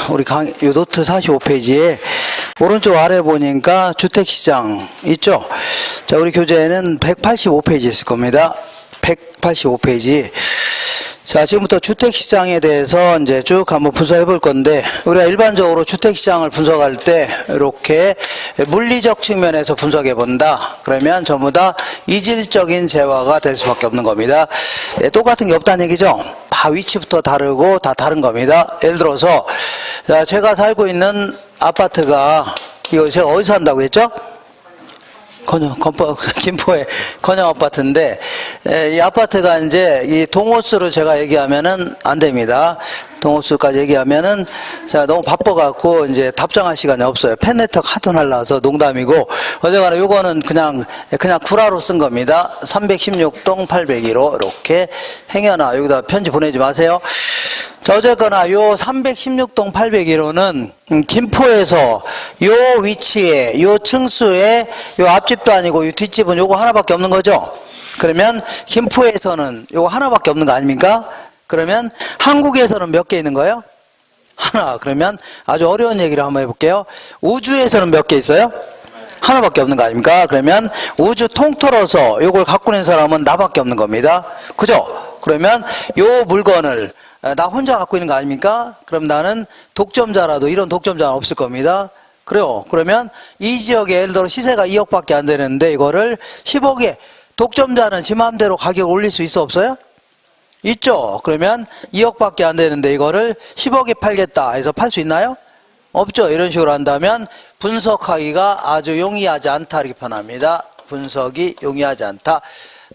우리 요 노트 45페이지에 오른쪽 아래 보니까 주택시장 있죠? 자, 우리 교재에는 185페이지 있을 겁니다. 185페이지. 자, 지금부터 주택시장에 대해서 이제 쭉 한번 분석해 볼 건데, 우리가 일반적으로 주택시장을 분석할 때 이렇게 물리적 측면에서 분석해 본다. 그러면 전부 다 이질적인 재화가 될 수밖에 없는 겁니다. 똑같은 게 없다는 얘기죠? 다 위치부터 다르고 다 다른 겁니다. 예를 들어서, 자, 제가 살고 있는 아파트가, 이거 제가 어디서 산다고 했죠? 김포의 건영 아파트인데, 이 아파트가 이제 이 동호수를 제가 얘기하면은 안 됩니다. 동호수까지 얘기하면은 제가 너무 바빠갖고 이제 답장할 시간이 없어요. 팬네트워크 하도 날라서 농담이고, 어쨌거나 요거는 그냥 구라로 쓴 겁니다. 316동 801호 이렇게 행여나 여기다 편지 보내지 마세요. 자, 어쨌거나 요 316동 801호는 김포에서 요 위치에 요 층수에 요 앞집도 아니고 요 뒷집은 요거 하나밖에 없는 거죠. 그러면 김포에서는 요거 하나밖에 없는 거 아닙니까? 그러면 한국에서는 몇 개 있는 거예요? 하나. 그러면 아주 어려운 얘기를 한번 해볼게요. 우주에서는 몇 개 있어요? 하나밖에 없는 거 아닙니까? 그러면 우주 통틀어서 요걸 갖고 있는 사람은 나밖에 없는 겁니다. 그죠? 그러면 요 물건을 나 혼자 갖고 있는 거 아닙니까? 그럼 나는 독점자라도 이런 독점자는 없을 겁니다. 그래요. 그러면 이 지역에 예를 들어 시세가 2억밖에 안 되는데 이거를 10억에 독점자는 지 마음대로 가격을 올릴 수 있어 없어요? 있죠. 그러면 2억밖에 안 되는데 이거를 10억에 팔겠다 해서 팔 수 있나요? 없죠. 이런 식으로 한다면 분석하기가 아주 용이하지 않다 이렇게 표현합니다. 분석이 용이하지 않다.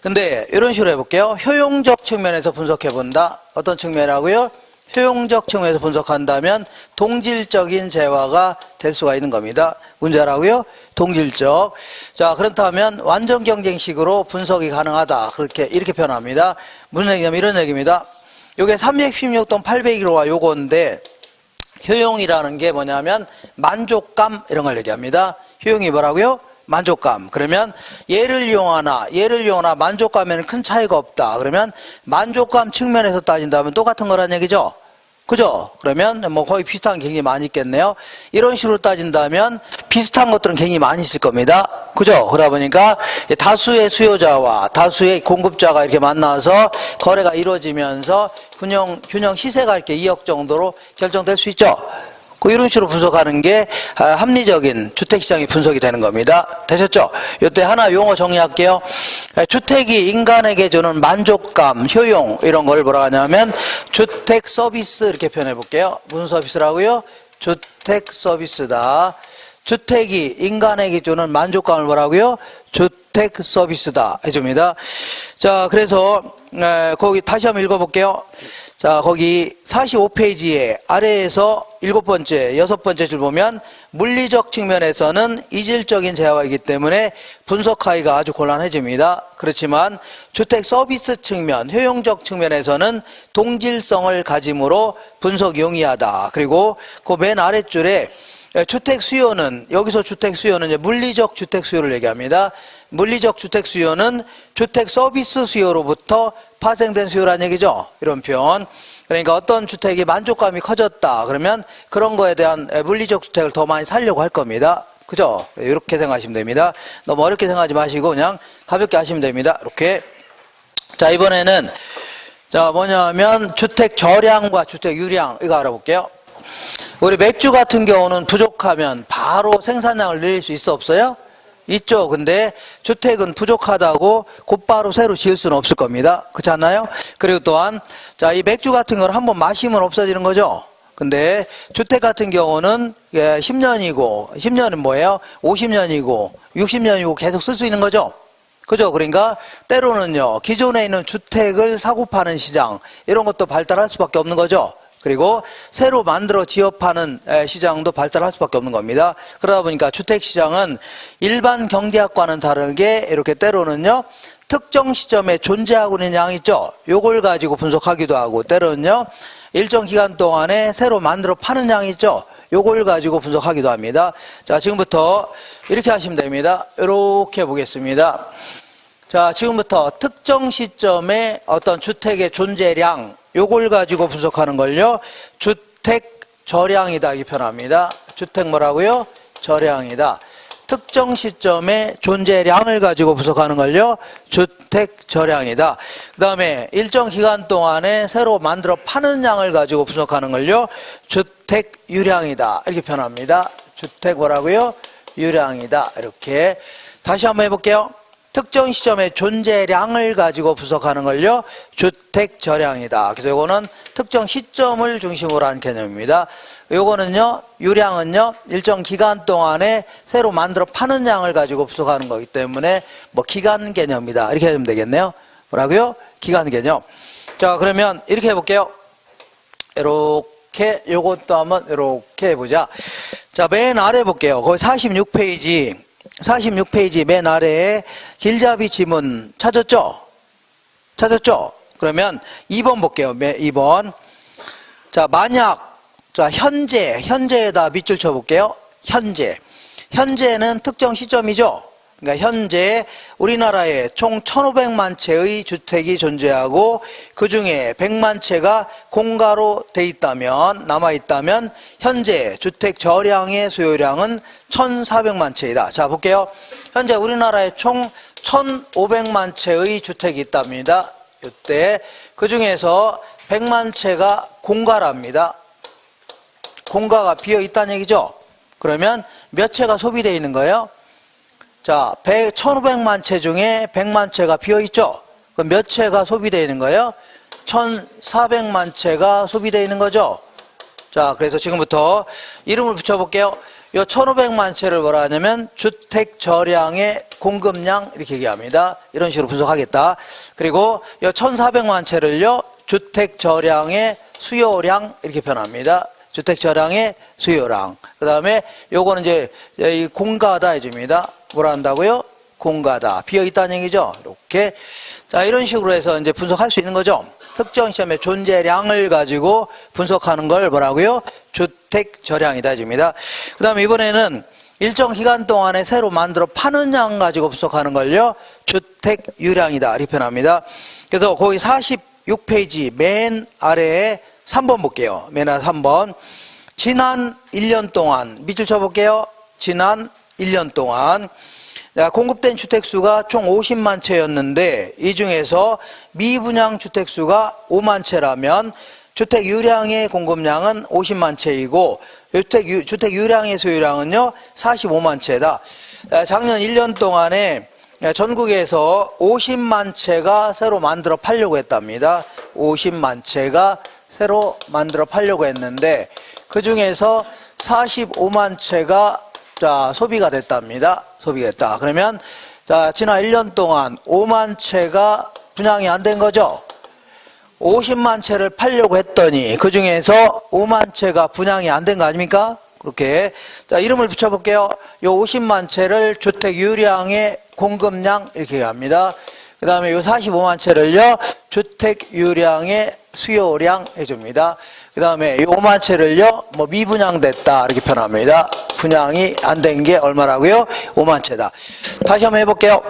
근데 이런 식으로 해볼게요. 효용적 측면에서 분석해본다. 어떤 측면이라고요? 효용적 측면에서 분석한다면 동질적인 재화가 될 수가 있는 겁니다. 문제라고요? 동질적. 자, 그렇다면 완전 경쟁식으로 분석이 가능하다. 이렇게 표현합니다. 무슨 얘기냐면 이런 얘기입니다. 요게 316동 801호가 요건데, 효용이라는 게 뭐냐면 만족감 이런 걸 얘기합니다. 효용이 뭐라고요? 만족감. 그러면 얘를 이용하나 만족감에는 큰 차이가 없다. 그러면 만족감 측면에서 따진다면 똑같은 거란 얘기죠. 그죠? 그러면 뭐 거의 비슷한 게 굉장히 많이 있겠네요. 이런 식으로 따진다면 비슷한 것들은 굉장히 많이 있을 겁니다. 그죠? 그러다 보니까 다수의 수요자와 다수의 공급자가 이렇게 만나서 거래가 이루어지면서 균형 시세가 이렇게 2억 정도로 결정될 수 있죠. 이런 식으로 분석하는 게 합리적인 주택시장의 분석이 되는 겁니다. 되셨죠? 이때 하나 용어 정리할게요. 주택이 인간에게 주는 만족감, 효용 이런 걸 뭐라 하냐면 주택 서비스 이렇게 표현해 볼게요. 무슨 서비스라고요? 주택 서비스다. 주택이 인간에게 주는 만족감을 뭐라고요? 주택 서비스다 해줍니다. 자, 그래서 거기 다시 한번 읽어볼게요. 자, 거기 45페이지에 아래에서 7번째, 6번째 줄 보면 물리적 측면에서는 이질적인 재화이기 때문에 분석하기가 아주 곤란해집니다. 그렇지만 주택 서비스 측면, 효용적 측면에서는 동질성을 가짐으로 분석 용이하다. 그리고 그 맨 아랫줄에 주택 수요는, 여기서 주택 수요는 이제 물리적 주택 수요를 얘기합니다. 물리적 주택 수요는 주택 서비스 수요로부터 파생된 수요란 얘기죠. 이런 표현. 그러니까 어떤 주택이 만족감이 커졌다. 그러면 그런 거에 대한 물리적 주택을 더 많이 살려고 할 겁니다. 그죠? 이렇게 생각하시면 됩니다. 너무 어렵게 생각하지 마시고 그냥 가볍게 하시면 됩니다. 이렇게. 자, 이번에는 자, 뭐냐면 주택 저량과 주택 유량 이거 알아볼게요. 우리 맥주 같은 경우는 부족하면 바로 생산량을 늘릴 수 있어 없어요? 있죠. 근데 주택은 부족하다고 곧바로 새로 지을 수는 없을 겁니다. 그렇지 않나요? 그리고 또한 자, 이 맥주 같은 걸 한번 마시면 없어지는 거죠. 근데 주택 같은 경우는 10년이고 10년은 뭐예요? 50년이고 60년이고 계속 쓸 수 있는 거죠. 그죠? 그러니까 때로는요, 기존에 있는 주택을 사고 파는 시장 이런 것도 발달할 수밖에 없는 거죠. 그리고 새로 만들어 지어파는 시장도 발달할 수밖에 없는 겁니다. 그러다 보니까 주택시장은 일반 경제학과는 다르게 이렇게 때로는요, 특정 시점에 존재하고 있는 양이 있죠. 요걸 가지고 분석하기도 하고, 때로는요, 일정 기간 동안에 새로 만들어 파는 양이 있죠. 요걸 가지고 분석하기도 합니다. 자, 지금부터 이렇게 하시면 됩니다. 이렇게 보겠습니다. 자, 지금부터 특정 시점에 어떤 주택의 존재량, 요걸 가지고 분석하는 걸요, 주택 저량이다 이렇게 표현합니다. 주택 뭐라고요? 저량이다. 특정 시점에 존재량을 가지고 분석하는 걸요, 주택 저량이다. 그 다음에 일정 기간 동안에 새로 만들어 파는 양을 가지고 분석하는 걸요, 주택 유량이다 이렇게 표현합니다. 주택 뭐라고요? 유량이다. 이렇게 다시 한번 해볼게요. 특정 시점에 존재량을 가지고 분석하는 걸요, 주택 저량이다. 그래서 이거는 특정 시점을 중심으로 한 개념입니다. 요거는요, 유량은요, 일정 기간 동안에 새로 만들어 파는 양을 가지고 분석하는 거기 때문에 뭐 기간 개념이다 이렇게 하면 되겠네요. 뭐라고요? 기간 개념. 자, 그러면 이렇게 해볼게요. 이렇게 요것도 한번 이렇게 해보자. 자, 맨 아래 볼게요. 거기 46페이지 맨 아래에 길잡이 지문 찾았죠? 찾았죠? 그러면 2번 볼게요. 2번. 자, 만약, 자, 현재에다 밑줄 쳐볼게요. 현재는 특정 시점이죠? 그러니까 현재 우리나라에 총 1,500만 채의 주택이 존재하고 그 중에 100만 채가 공가로 돼 있다면, 남아있다면 현재 주택 저량의 수요량은 1,400만 채이다. 자, 볼게요. 현재 우리나라에 총 1,500만 채의 주택이 있답니다. 이때 그 중에서 100만 채가 공가랍니다. 공가가 비어 있다는 얘기죠. 그러면 몇 채가 소비되어 있는 거예요? 자, 1,500만 채 중에 100만 채가 비어 있죠. 그럼 몇 채가 소비되어 있는 거예요? 1,400만 채가 소비되어 있는 거죠. 자, 그래서 지금부터 이름을 붙여볼게요. 이 1,500만 채를 뭐라 하냐면 주택 저량의 공급량 이렇게 얘기합니다. 이런 식으로 분석하겠다. 그리고 이 1,400만 채를요, 주택 저량의 수요량 이렇게 표현합니다. 주택 저량의 수요량. 그 다음에 요거는 이제 이 공가다 해줍니다. 뭐라 한다고요? 공가다. 비어 있다는 얘기죠. 이렇게. 자, 이런 식으로 해서 이제 분석할 수 있는 거죠. 특정 시점의 존재량을 가지고 분석하는 걸 뭐라고요? 주택 저량이다 해줍니다. 그 다음에 이번에는 일정 기간 동안에 새로 만들어 파는 양 가지고 분석하는 걸요, 주택 유량이다 이렇게 표현합니다. 그래서 거기 46페이지 맨 아래에 3번 볼게요. 맨 아래 3번. 지난 1년 동안 밑줄 쳐볼게요. 지난 1년 동안 공급된 주택수가 총 50만 채였는데 이 중에서 미분양 주택수가 5만 채라면 주택 유량의 공급량은 50만 채이고 주택 유량의 소유량은요 45만 채다. 작년 1년 동안에 전국에서 50만 채가 새로 만들어 팔려고 했답니다. 50만 채가 새로 만들어 팔려고 했는데 그 중에서 45만 채가 자, 소비가 됐답니다. 소비됐다. 그러면 자, 지난 1년 동안 5만 채가 분양이 안 된 거죠. 50만 채를 팔려고 했더니 그 중에서 5만 채가 분양이 안 된 거 아닙니까? 그렇게. 자, 이름을 붙여볼게요. 요 50만 채를 주택 유량의 공급량 이렇게 얘기합니다. 그 다음에 요 45만 채를요, 주택 유량의 수요량 해줍니다. 그 다음에 이 5만 채를요, 뭐 미분양됐다 이렇게 표현합니다. 분양이 안 된 게 얼마라고요? 5만 채다. 다시 한번 해볼게요.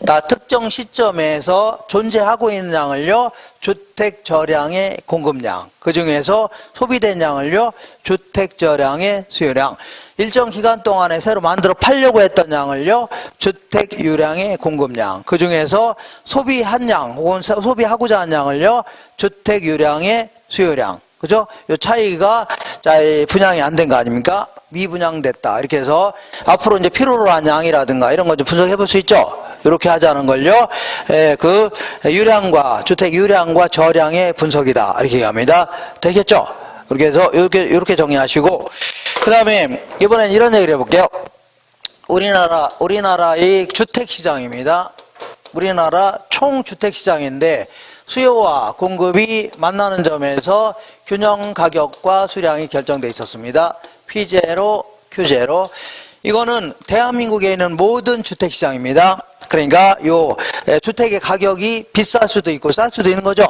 다 특정 시점에서 존재하고 있는 양을요, 주택 저량의 공급량. 그 중에서 소비된 양을요, 주택 저량의 수요량. 일정 기간 동안에 새로 만들어 팔려고 했던 양을요, 주택 유량의 공급량. 그 중에서 소비한 양 혹은 소비하고자 한 양을요, 주택 유량의 수요량. 그죠? 요 차이가, 자, 분양이 안 된 거 아닙니까? 미분양됐다. 이렇게 해서 앞으로 이제 필요로 한 양이라든가 이런 거 좀 분석해 볼 수 있죠? 이렇게 하자는 걸요. 그 유량과, 주택 유량과 저량의 분석이다. 이렇게 얘기합니다. 되겠죠? 그렇게 해서 이렇게 정리하시고, 그 다음에 이번엔 이런 얘기를 해볼게요. 우리나라의 주택시장입니다. 우리나라 총 주택시장인데 수요와 공급이 만나는 점에서 균형 가격과 수량이 결정되어 있었습니다. P0, Q0. 이거는 대한민국에 있는 모든 주택시장입니다. 그러니까 요 주택의 가격이 비쌀 수도 있고 쌀 수도 있는 거죠.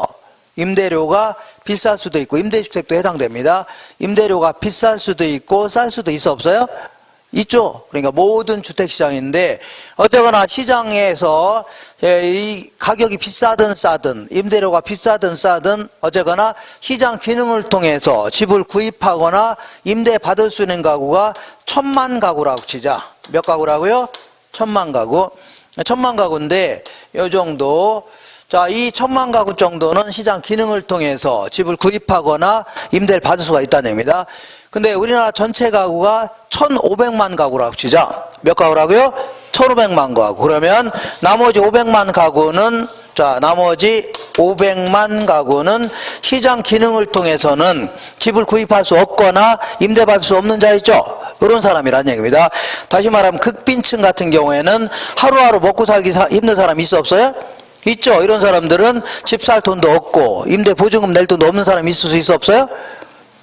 임대료가 비쌀 수도 있고 임대주택도 해당됩니다. 임대료가 비쌀 수도 있고 쌀 수도 있어 없어요? 있죠. 그러니까 모든 주택시장인데 어쨌거나 시장에서 이 가격이 비싸든 싸든 임대료가 비싸든 싸든 어쨌거나 시장 기능을 통해서 집을 구입하거나 임대받을 수 있는 가구가 1000만 가구라고 치자. 몇 가구라고요? 1000만 가구. 1000만 가구인데 이 정도. 자, 이 1000만 가구 정도는 시장 기능을 통해서 집을 구입하거나 임대를 받을 수가 있다는 얘기입니다. 근데 우리나라 전체 가구가 1500만 가구라고 치자. 몇 가구라고요? 1500만 가구. 그러면 나머지 500만 가구는 나머지 500만 가구는 시장 기능을 통해서는 집을 구입할 수 없거나 임대받을 수 없는 자 있죠? 그런 사람이란 얘기입니다. 다시 말하면 극빈층 같은 경우에는 하루하루 먹고 살기 힘든 사람 있어 없어요? 있죠. 이런 사람들은 집 살 돈도 없고 임대 보증금 낼 돈도 없는 사람이 있을 수 있어 없어요?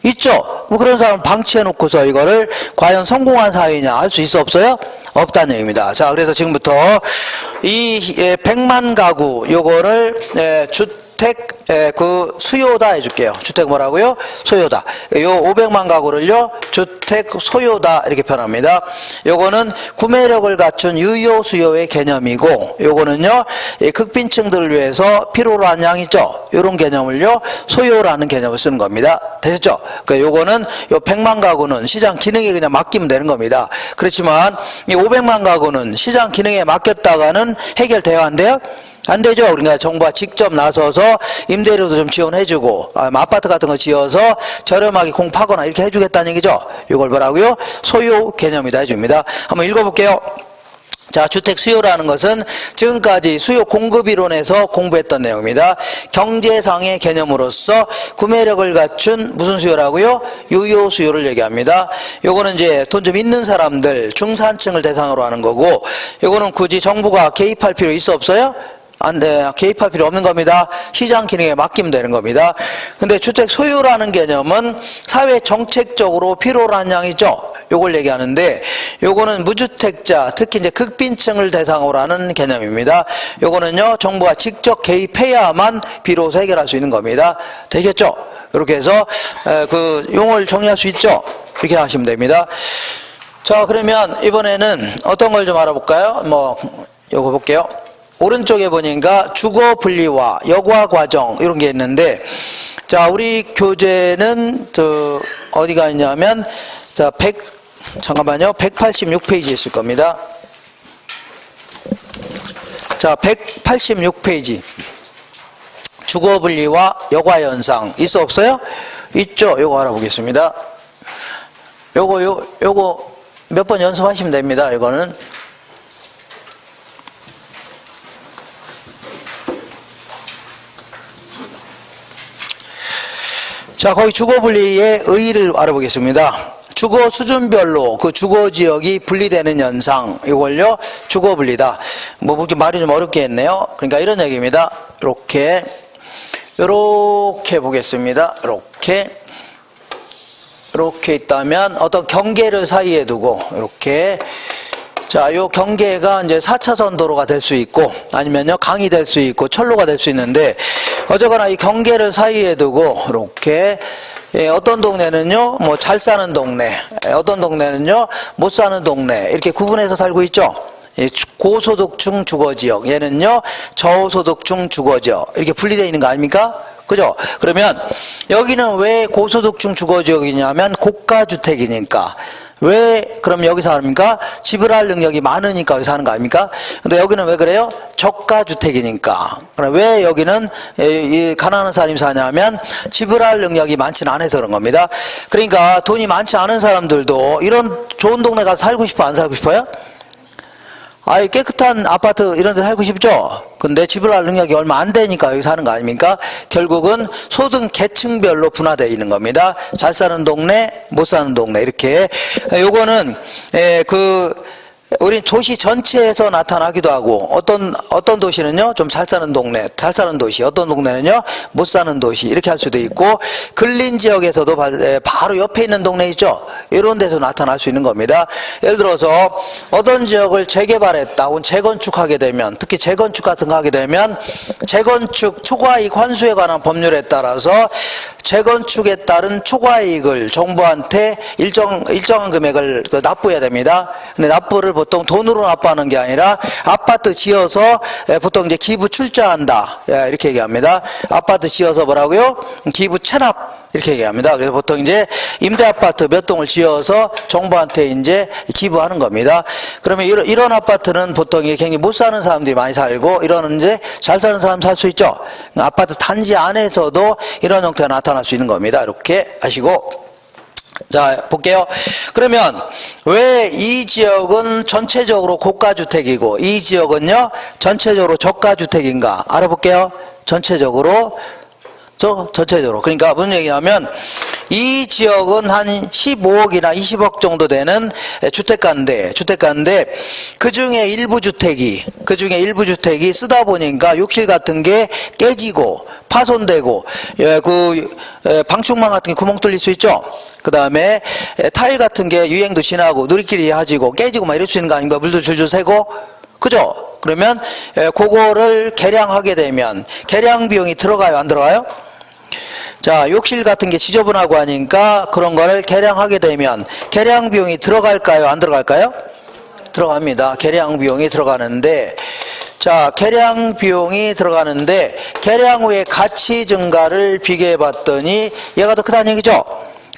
있죠. 뭐 그런 사람 방치해 놓고서 이거를 과연 성공한 사회냐 할 수 있어 없어요? 없다는 얘기입니다. 자, 그래서 지금부터 이 100만 가구 요거를 주택 그 수요다 해줄게요. 주택 뭐라고요? 소요다. 요 500만 가구를요 주택 소요다 이렇게 표현합니다. 요거는 구매력을 갖춘 유효 수요의 개념이고, 요거는요 극빈층들을 위해서 필요로 한 양 있죠. 요런 개념을요 소요라는 개념을 쓰는 겁니다. 되셨죠? 그 요거는 요 100만 가구는 시장 기능에 그냥 맡기면 되는 겁니다. 그렇지만 이 500만 가구는 시장 기능에 맡겼다가는 해결돼야 한대요? 안 되죠. 그러니까 정부가 직접 나서서 임대료도 좀 지원해주고 아파트 같은 거 지어서 저렴하게 공파거나 이렇게 해주겠다는 얘기죠. 이걸 뭐라고요? 소요 개념이다 해줍니다. 한번 읽어볼게요. 자, 주택 수요라는 것은 지금까지 수요 공급 이론에서 공부했던 내용입니다. 경제상의 개념으로서 구매력을 갖춘 무슨 수요라고요? 유효 수요를 얘기합니다. 요거는 이제 돈 좀 있는 사람들, 중산층을 대상으로 하는 거고, 요거는 굳이 정부가 개입할 필요 있어 없어요? 안 돼. 개입할 필요 없는 겁니다. 시장 기능에 맡기면 되는 겁니다. 근데 주택 소유라는 개념은 사회 정책적으로 필요로 한 양이죠. 요걸 얘기하는데, 요거는 무주택자, 특히 이제 극빈층을 대상으로 하는 개념입니다. 요거는요, 정부가 직접 개입해야만 비로소 해결할 수 있는 겁니다. 되겠죠? 이렇게 해서 그 용어를 정리할 수 있죠? 이렇게 하시면 됩니다. 자, 그러면 이번에는 어떤 걸 좀 알아볼까요? 요거 볼게요. 오른쪽에 보니까 주거 분리와 여과 과정 이런 게 있는데, 자, 우리 교재는 어디가 있냐면 자, 186페이지 있을 겁니다. 자, 186페이지. 주거 분리와 여과 현상 있어 없어요? 있죠. 요거 알아보겠습니다. 요거 몇 번 연습하시면 됩니다. 이거는 자, 거기 주거 분리의 의의를 알아보겠습니다. 주거 수준별로 그 주거 지역이 분리되는 현상, 이걸요 주거 분리다. 그렇게 말이 좀 어렵게 했네요. 그러니까 이런 얘기입니다. 이렇게 보겠습니다. 이렇게 있다면 어떤 경계를 사이에 두고 이렇게, 자, 요 경계가 이제 4차선 도로가 될 수 있고, 아니면요, 강이 될 수 있고, 철로가 될 수 있는데, 어쨌거나 이 경계를 사이에 두고, 이렇게, 어떤 동네는요, 잘 사는 동네, 어떤 동네는요, 못 사는 동네, 이렇게 구분해서 살고 있죠. 고소득층 주거지역, 얘는요, 저소득층 주거지역, 이렇게 분리되어 있는 거 아닙니까? 그죠? 그러면, 여기는 왜 고소득층 주거지역이냐면, 고가주택이니까. 왜 그럼 여기서 합니까? 지불할 능력이 많으니까 여기서 하는 거 아닙니까? 근데 여기는 왜 그래요? 저가주택이니까. 그럼 왜 여기는 이 가난한 사람이 사냐면 지불할 능력이 많지는 않아서 그런 겁니다. 그러니까 돈이 많지 않은 사람들도 이런 좋은 동네 가서 살고 싶어 안 살고 싶어요? 아이, 깨끗한 아파트 이런 데 살고 싶죠? 근데 지불할 능력이 얼마 안 되니까 여기 사는 거 아닙니까? 결국은 소득 계층별로 분화되어 있는 겁니다. 잘 사는 동네, 못 사는 동네, 이렇게. 요거는, 우리 도시 전체에서 나타나기도 하고, 어떤 도시는요, 좀 잘 사는 동네, 잘 사는 도시, 어떤 동네는요, 못 사는 도시, 이렇게 할 수도 있고, 근린 지역에서도 바로 옆에 있는 동네 있죠? 이런 데서 나타날 수 있는 겁니다. 예를 들어서, 어떤 지역을 재개발했다, 혹은 재건축하게 되면, 특히 재건축 같은 거 하게 되면, 재건축 초과이익 환수에 관한 법률에 따라서, 재건축에 따른 초과이익을 정부한테 일정한 금액을 납부해야 됩니다. 근데 납부를 보통 돈으로 납부하는 게 아니라 아파트 지어서 보통 이제 기부 출자한다. 이렇게 얘기합니다. 아파트 지어서 뭐라고요? 기부 체납. 이렇게 얘기합니다. 그래서 보통 이제 임대 아파트 몇 동을 지어서 정부한테 이제 기부하는 겁니다. 그러면 이런 아파트는 보통 굉장히 못 사는 사람들이 많이 살고, 이런 이제 잘 사는 사람 살 수 있죠. 아파트 단지 안에서도 이런 형태가 나타날 수 있는 겁니다. 이렇게 아시고. 자, 볼게요. 그러면 왜 이 지역은 전체적으로 고가주택이고 이 지역은요 전체적으로 저가주택인가 알아볼게요. 전체적으로. 그러니까 무슨 얘기냐면 이 지역은 한 15억이나 20억 정도 되는 주택가인데 그 중에 일부 주택이 쓰다 보니까 욕실 같은 게 깨지고 파손되고 방충망 같은 게 구멍 뚫릴 수 있죠. 그 다음에 타일 같은 게 유행도 지나고 누리끼리 해지고 깨지고 막 이럴 수 있는 거 아닌가. 물도 줄줄 새고 그죠? 그러면 그거를 개량하게 되면 개량 비용이 들어가요 안 들어가요? 자, 욕실 같은 게 지저분하고 하니까 그런 거를 개량하게 되면 개량 비용이 들어갈까요 안 들어갈까요? 들어갑니다. 개량 비용이 들어가는데, 자, 개량 비용이 들어가는데 개량 후에 가치 증가를 비교해 봤더니 얘가 더 크다는 얘기죠.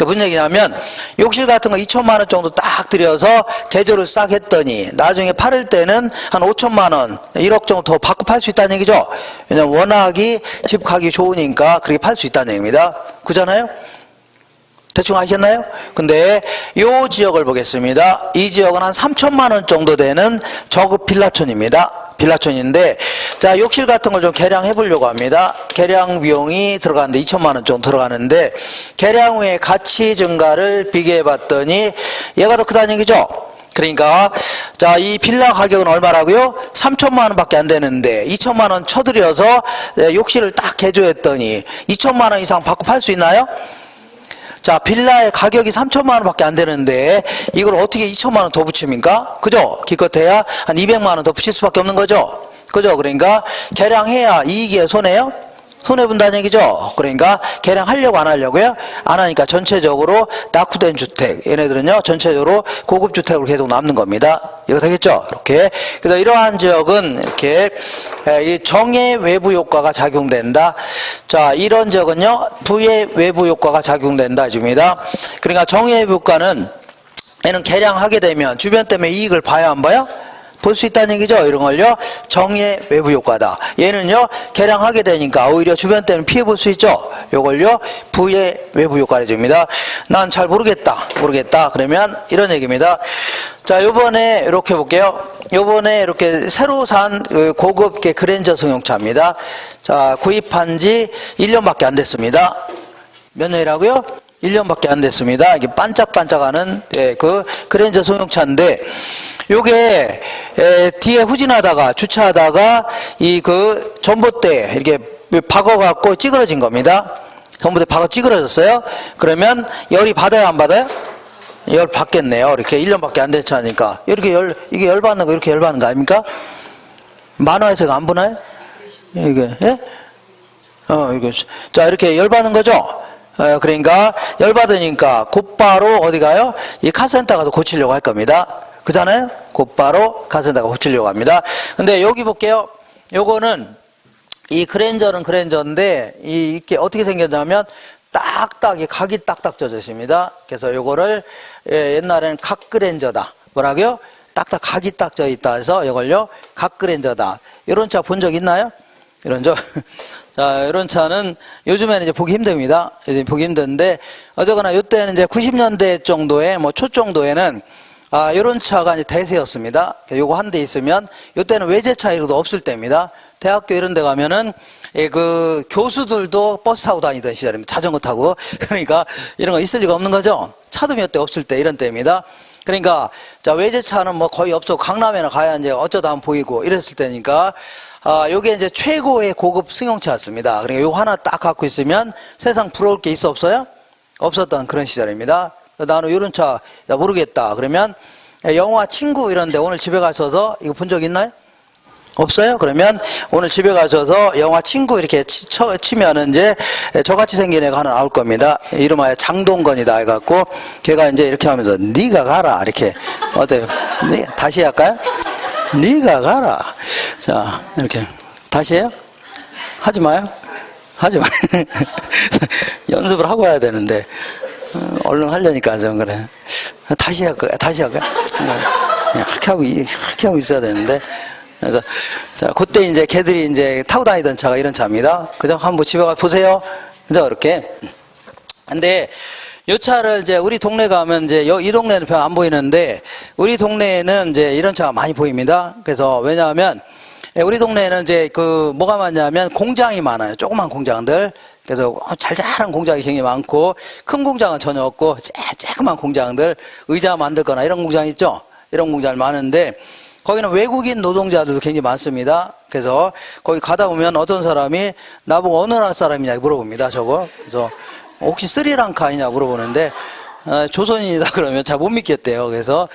무슨 얘기냐면 욕실 같은 거 2천만 원 정도 딱 들여서 개조를 싹 했더니 나중에 팔을 때는 한 5천만 원 1억 정도 더 받고 팔 수 있다는 얘기죠. 왜냐면 워낙이 집 가기 좋으니까 그렇게 팔 수 있다는 얘기입니다. 그잖아요. 대충 아시겠나요? 근데 이 지역을 보겠습니다. 이 지역은 한 3천만 원 정도 되는 저급 빌라촌입니다. 빌라촌인데, 자, 욕실 같은 걸 좀 개량해 보려고 합니다. 개량 비용이 들어가는데 2천만 원 정도 들어가는데 개량 후에 가치 증가를 비교해 봤더니 얘가 더 크다는 얘기죠. 그러니까 자, 이 빌라 가격은 얼마라고요? 3천만 원밖에 안 되는데 2천만 원 쳐들여서 욕실을 딱 개조했더니 2천만 원 이상 받고 팔 수 있나요? 자, 빌라의 가격이 3천만 원밖에 안 되는데 이걸 어떻게 2천만 원 더 붙입니까? 그죠? 기껏해야 한 200만 원 더 붙일 수밖에 없는 거죠. 그죠? 그러니까 개량해야 이익이에요, 손해요? 손해본다는 얘기죠. 그러니까 개량하려고 안 하려고요? 안 하니까 전체적으로 낙후된 주택, 얘네들은요 전체적으로 고급주택으로 계속 남는 겁니다. 이거 되겠죠? 이렇게. 그래서 이러한 지역은 이렇게 이 정의 외부 효과가 작용된다. 자, 이런 지역은요 부의 외부 효과가 작용된다 줍니다. 그러니까 정의 외부 효과는 얘는 개량하게 되면 주변 때문에 이익을 봐야 안 봐요? 볼 수 있다는 얘기죠. 이런 걸요 정의 외부 효과다. 얘는요 개량하게 되니까 오히려 주변 때문에 피해 볼 수 있죠. 요걸요 부의 외부 효과를 줍니다. 난 잘 모르겠다 그러면 이런 얘기입니다. 자, 요번에 이렇게 볼게요. 요번에 이렇게 새로 산 고급 그랜저 승용차입니다. 자, 구입한 지 1년밖에 안 됐습니다. 몇 년이라고요? 1년밖에 안 됐습니다. 이게 반짝반짝하는 그 그랜저 승용차인데 요게 뒤에 후진하다가 주차하다가 이 그 전봇대 이렇게 박아갖고 찌그러진 겁니다. 전봇대 박아 찌그러졌어요. 그러면 열이 받아요 안 받아요? 열 받겠네요. 이렇게 1년밖에 안 된 차니까 이렇게 이게 열 받는 거 이렇게 열 받는 거 아닙니까? 만화에서 안 보나요? 이게 예? 이거 자 이렇게 열 받는 거죠. 그러니까 열 받으니까 곧바로 어디 가요? 이 카센터 가서 고치려고 할 겁니다. 그잖아요? 곧바로 카센터가 고치려고 합니다. 근데 여기 볼게요. 요거는 이 그랜저는 그랜저인데 이게 어떻게 생겼냐면 딱딱 이 각이 딱딱 져져 있습니다. 그래서 요거를 옛날에는 각 그랜저다. 뭐라고요? 딱딱 각이 딱 져 있다 해서 이걸요 각 그랜저다. 이런 차 본 적 있나요? 이런 저 자, 이런 차는 요즘에는 이제 보기 힘듭니다. 요즘 보기 힘든데 어쨌거나 이때는 이제 90년대 정도에 뭐 초 정도에는 이런 차가 이제 대세였습니다. 요거 한 대 있으면 이때는 외제차 이런 거 없을 때입니다. 대학교 이런 데 가면은 그 교수들도 버스 타고 다니던 시절입니다. 자전거 타고. 그러니까 이런 거 있을 리가 없는 거죠. 차도 몇 대 없을 때 이런 때입니다. 그러니까 자, 외제차는 뭐 거의 없어. 강남에나 가야 이제 어쩌다 안 보이고 이랬을 때니까 요게 이제 최고의 고급 승용차였습니다. 그러니까 요거 하나 딱 갖고 있으면 세상 부러울 게 있어 없어요? 없었던 그런 시절입니다. 나는 이런 차 모르겠다. 그러면 영화 친구 이런데 오늘 집에 가셔서 이거 본 적 있나요? 없어요? 그러면 오늘 집에 가셔서 영화 친구 이렇게 치면은 이제 저같이 생긴 애가 하나 나올 겁니다. 이름하여 장동건이다 해갖고 걔가 이제 이렇게 하면서 네가 가라 이렇게 어때요? 네, 다시 할까요? 네가 가라. 자 이렇게 다시 해요? 하지 마요? 하지 마. 연습을 하고 와야 되는데 얼른 하려니까 좀 그래. 다시 할까요? 다시 할까요? 이렇게 하고 있어야 되는데. 그래서 자 그때 이제 걔들이 이제 타고 다니던 차가 이런 차입니다. 그죠? 한번 집에 가 보세요. 그죠? 이렇게. 근데 이 차를 이제 우리 동네 가면 이제 이 동네는 별 안 보이는데 우리 동네에는 이제 이런 차가 많이 보입니다. 그래서 왜냐하면 우리 동네에는 이제 그 뭐가 많냐면 공장이 많아요. 조그만 공장들. 그래서 잘잘한 공장이 굉장히 많고 큰 공장은 전혀 없고 조그만 공장들 의자 만들거나 이런 공장 있죠. 이런 공장 많은데 거기는 외국인 노동자들도 굉장히 많습니다. 그래서 거기 가다 보면 어떤 사람이 나보고 어느 나라 사람이냐 물어봅니다. 저거. 그래서 혹시 스리랑카이냐 물어보는데 조선인이다 그러면 잘 못 믿겠대요. 그래서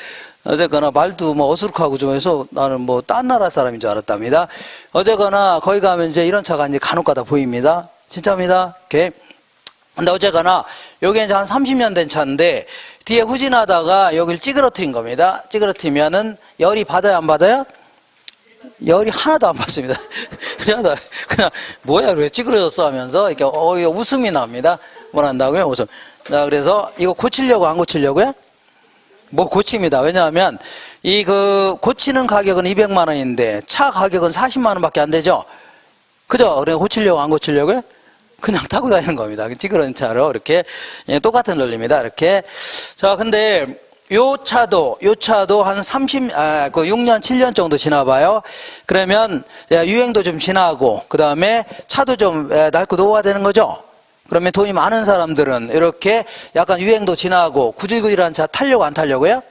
어쨌거나 말도 뭐 어수룩하고 좀 해서 나는 뭐 딴 나라 사람인 줄 알았답니다. 어쨌거나 거기 가면 이제 이런 차가 이제 간혹가다 보입니다. 진짜입니다. 오케이. 근데 어쨌거나 여기 이제 한 30년 된 차인데 뒤에 후진하다가 여기를 찌그러뜨린 겁니다. 찌그러뜨리면은 열이 받아요, 안 받아요? 열이 하나도 안 받습니다. 그냥 뭐야 그래 찌그러졌어 하면서 이렇게 웃음이 납니다. 뭘 한다고요? 웃음. 자 그래서 이거 고치려고 안 고치려고요? 뭐 고칩니다. 왜냐하면 이 그 고치는 가격은 200만 원인데 차 가격은 40만 원밖에 안 되죠. 그죠? 그래 고치려고 안 고치려고요? 그냥 타고 다니는 겁니다. 찌그러진 차로 이렇게 똑같은 논리입니다. 이렇게. 자, 근데 요 차도 한 6년, 7년 정도 지나봐요. 그러면 유행도 좀 지나고, 그 다음에 차도 좀 낡고 노화되는 거죠. 그러면 돈이 많은 사람들은 이렇게 약간 유행도 지나고 구질구질한 차 타려고 안 타려고요?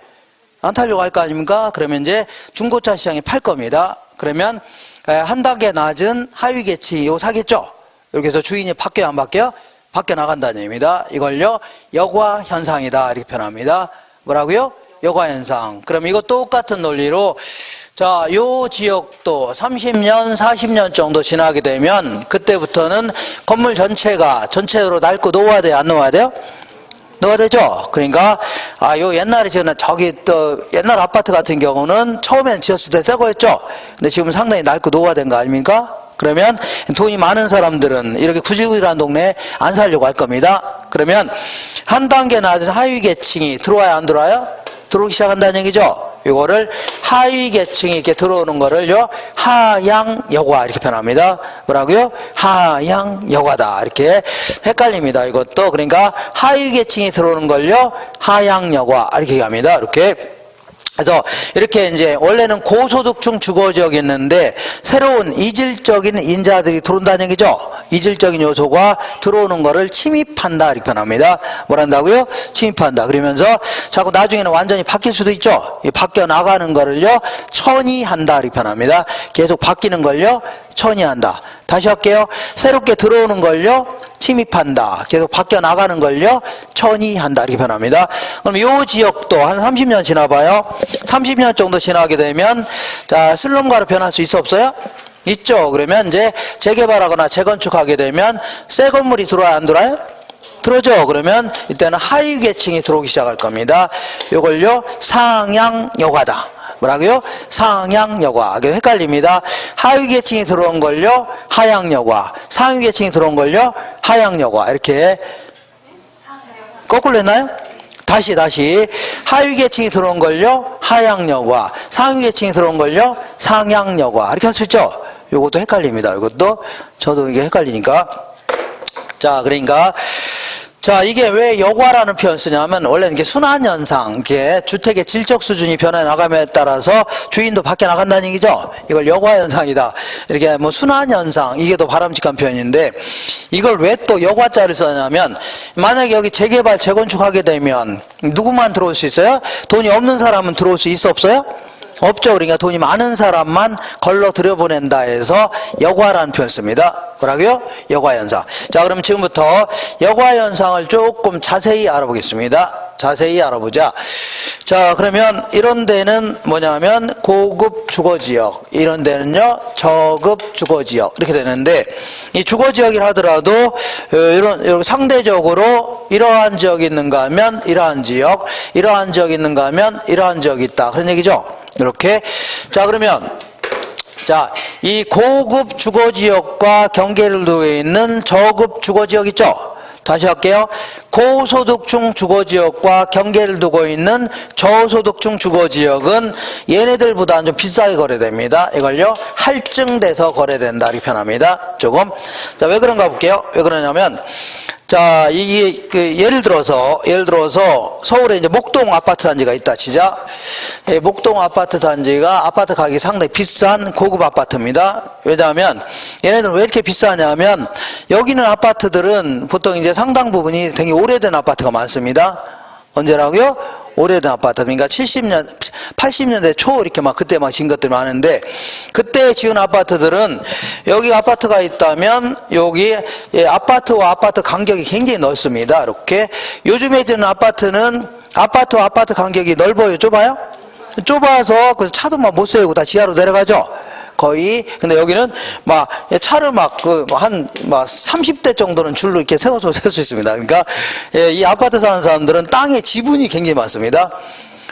안 타려고 할 거 아닙니까? 그러면 이제 중고차 시장에 팔 겁니다. 그러면 한 단계 낮은 하위 계층이 요 사겠죠? 이렇게 해서 주인이 바뀌어요, 안 바뀌어요? 바뀌어 나간다는 얘기입니다. 이걸요, 여과 현상이다. 이렇게 표현합니다. 뭐라고요? 여과 현상. 그럼 이거 똑같은 논리로, 자, 요 지역도 30년, 40년 정도 지나게 되면, 그때부터는 건물 전체로 낡고 노화돼요, 안 노화돼요? 노화되죠? 그러니까, 요 옛날에 지은 저기 또, 옛날 아파트 같은 경우는 처음엔 지었을 때 새 거였죠? 근데 지금 상당히 낡고 노화된 거 아닙니까? 그러면 돈이 많은 사람들은 이렇게 구질구질한 동네에 안 살려고 할 겁니다. 그러면 한 단계 낮은 하위 계층이 들어와요, 안 들어와요? 들어오기 시작한다는 얘기죠. 이거를 하위 계층이 이렇게 들어오는 거를요, 하향여과 이렇게 표현합니다. 뭐라고요? 하향여과다. 이렇게 헷갈립니다. 이것도. 그러니까 하위 계층이 들어오는 걸요, 하향여과 이렇게 얘기합니다. 이렇게. 그래서 이렇게 이제 원래는 고소득층 주거지역이었는데 새로운 이질적인 인자들이 들어온다는 얘기죠. 이질적인 요소가 들어오는 거를 침입한다 이렇게 표현합니다. 뭘 한다고요? 침입한다. 그러면서 자꾸 나중에는 완전히 바뀔 수도 있죠. 바뀌어 나가는 거를요 천이한다 이렇게 표현합니다. 계속 바뀌는 걸요 천이한다. 다시 할게요. 새롭게 들어오는 걸요 침입한다. 계속 바뀌어 나가는 걸요 천이한다 이렇게 표현합니다. 그럼 이 지역도 한 30년 지나봐요. 30년 정도 지나게 되면 자 슬럼가로 변할 수 있어 없어요? 있죠. 그러면 이제 재개발하거나 재건축하게 되면 새 건물이 들어와요, 안 들어와요? 들어오죠. 그러면 이때는 하위 계층이 들어오기 시작할 겁니다. 이걸요 상향여과다. 뭐라고요? 상향여과. 헷갈립니다. 하위 계층이 들어온 걸요 하향여과, 상위 계층이 들어온 걸요 하향여과. 이렇게 거꾸로 했나요? 다시 하위 계층이 들어온 걸요 하향여과, 상위 계층이 들어온 걸요 상향여과. 이렇게 할 수 있죠. 요것도 헷갈립니다. 이것도 저도 이게 헷갈리니까. 자, 그러니까 자, 이게 왜 여과라는 표현 쓰냐면 원래는 이게 순환현상, 이게 주택의 질적 수준이 변해 나감에 따라서 주인도 바뀌어 나간다는 얘기죠. 이걸 여과현상이다. 이렇게 뭐 순환현상, 이게 더 바람직한 표현인데 이걸 왜 또 여과자를 썼냐면 만약에 여기 재개발, 재건축하게 되면 누구만 들어올 수 있어요? 돈이 없는 사람은 들어올 수 있어 없어요? 없죠. 그러니까 돈이 많은 사람만 걸러 들여보낸다 해서 여과라는 표현 씁니다. 뭐라고요? 여과현상. 자, 그럼 지금부터 여과현상을 조금 자세히 알아보겠습니다. 자세히 알아보자. 자, 그러면 이런 데는 뭐냐면 고급 주거지역, 이런 데는요 저급 주거지역 이렇게 되는데, 이 주거지역이라 하더라도 이런 상대적으로 이러한 지역이 있는가 하면 이러한 지역, 이러한 지역이 있는가 하면 이러한 지역이 있다, 그런 얘기죠. 이렇게. 자, 그러면 자, 이 고급 주거지역과 경계를 두고 있는 저급 주거지역 있죠. 다시 할게요. 고소득층 주거지역과 경계를 두고 있는 저소득층 주거지역은 얘네들보다는 좀 비싸게 거래됩니다. 이걸요 할증돼서 거래된다 이렇게 표현합니다. 조금. 자, 왜 그런가 볼게요. 왜 그러냐면, 자, 이게 예를 들어서 서울에 이제 목동 아파트 단지가 있다 치자. 예, 목동 아파트 단지가 아파트 가격이 상당히 비싼 고급 아파트입니다. 왜냐하면 얘네들은 왜 이렇게 비싸냐면, 여기는 아파트들은 보통 이제 상당 부분이 되게 오래된 아파트가 많습니다. 언제라고요? 오래된 아파트. 그러니까 70년, 80년대 초 이렇게 막 그때 막 지은 것들이 많은데, 그때 지은 아파트들은 여기 아파트가 있다면 여기 아파트와 아파트 간격이 굉장히 넓습니다. 이렇게. 요즘에 지은 아파트는 아파트와 아파트 간격이 넓어요? 좁아요? 좁아서 그래서 차도 막 못 세우고 다 지하로 내려가죠. 거의. 근데 여기는 막 차를 막 한 30대 정도는 줄로 이렇게 세워서 세울 수 있습니다. 그러니까 이 아파트 사는 사람들은 땅에 지분이 굉장히 많습니다.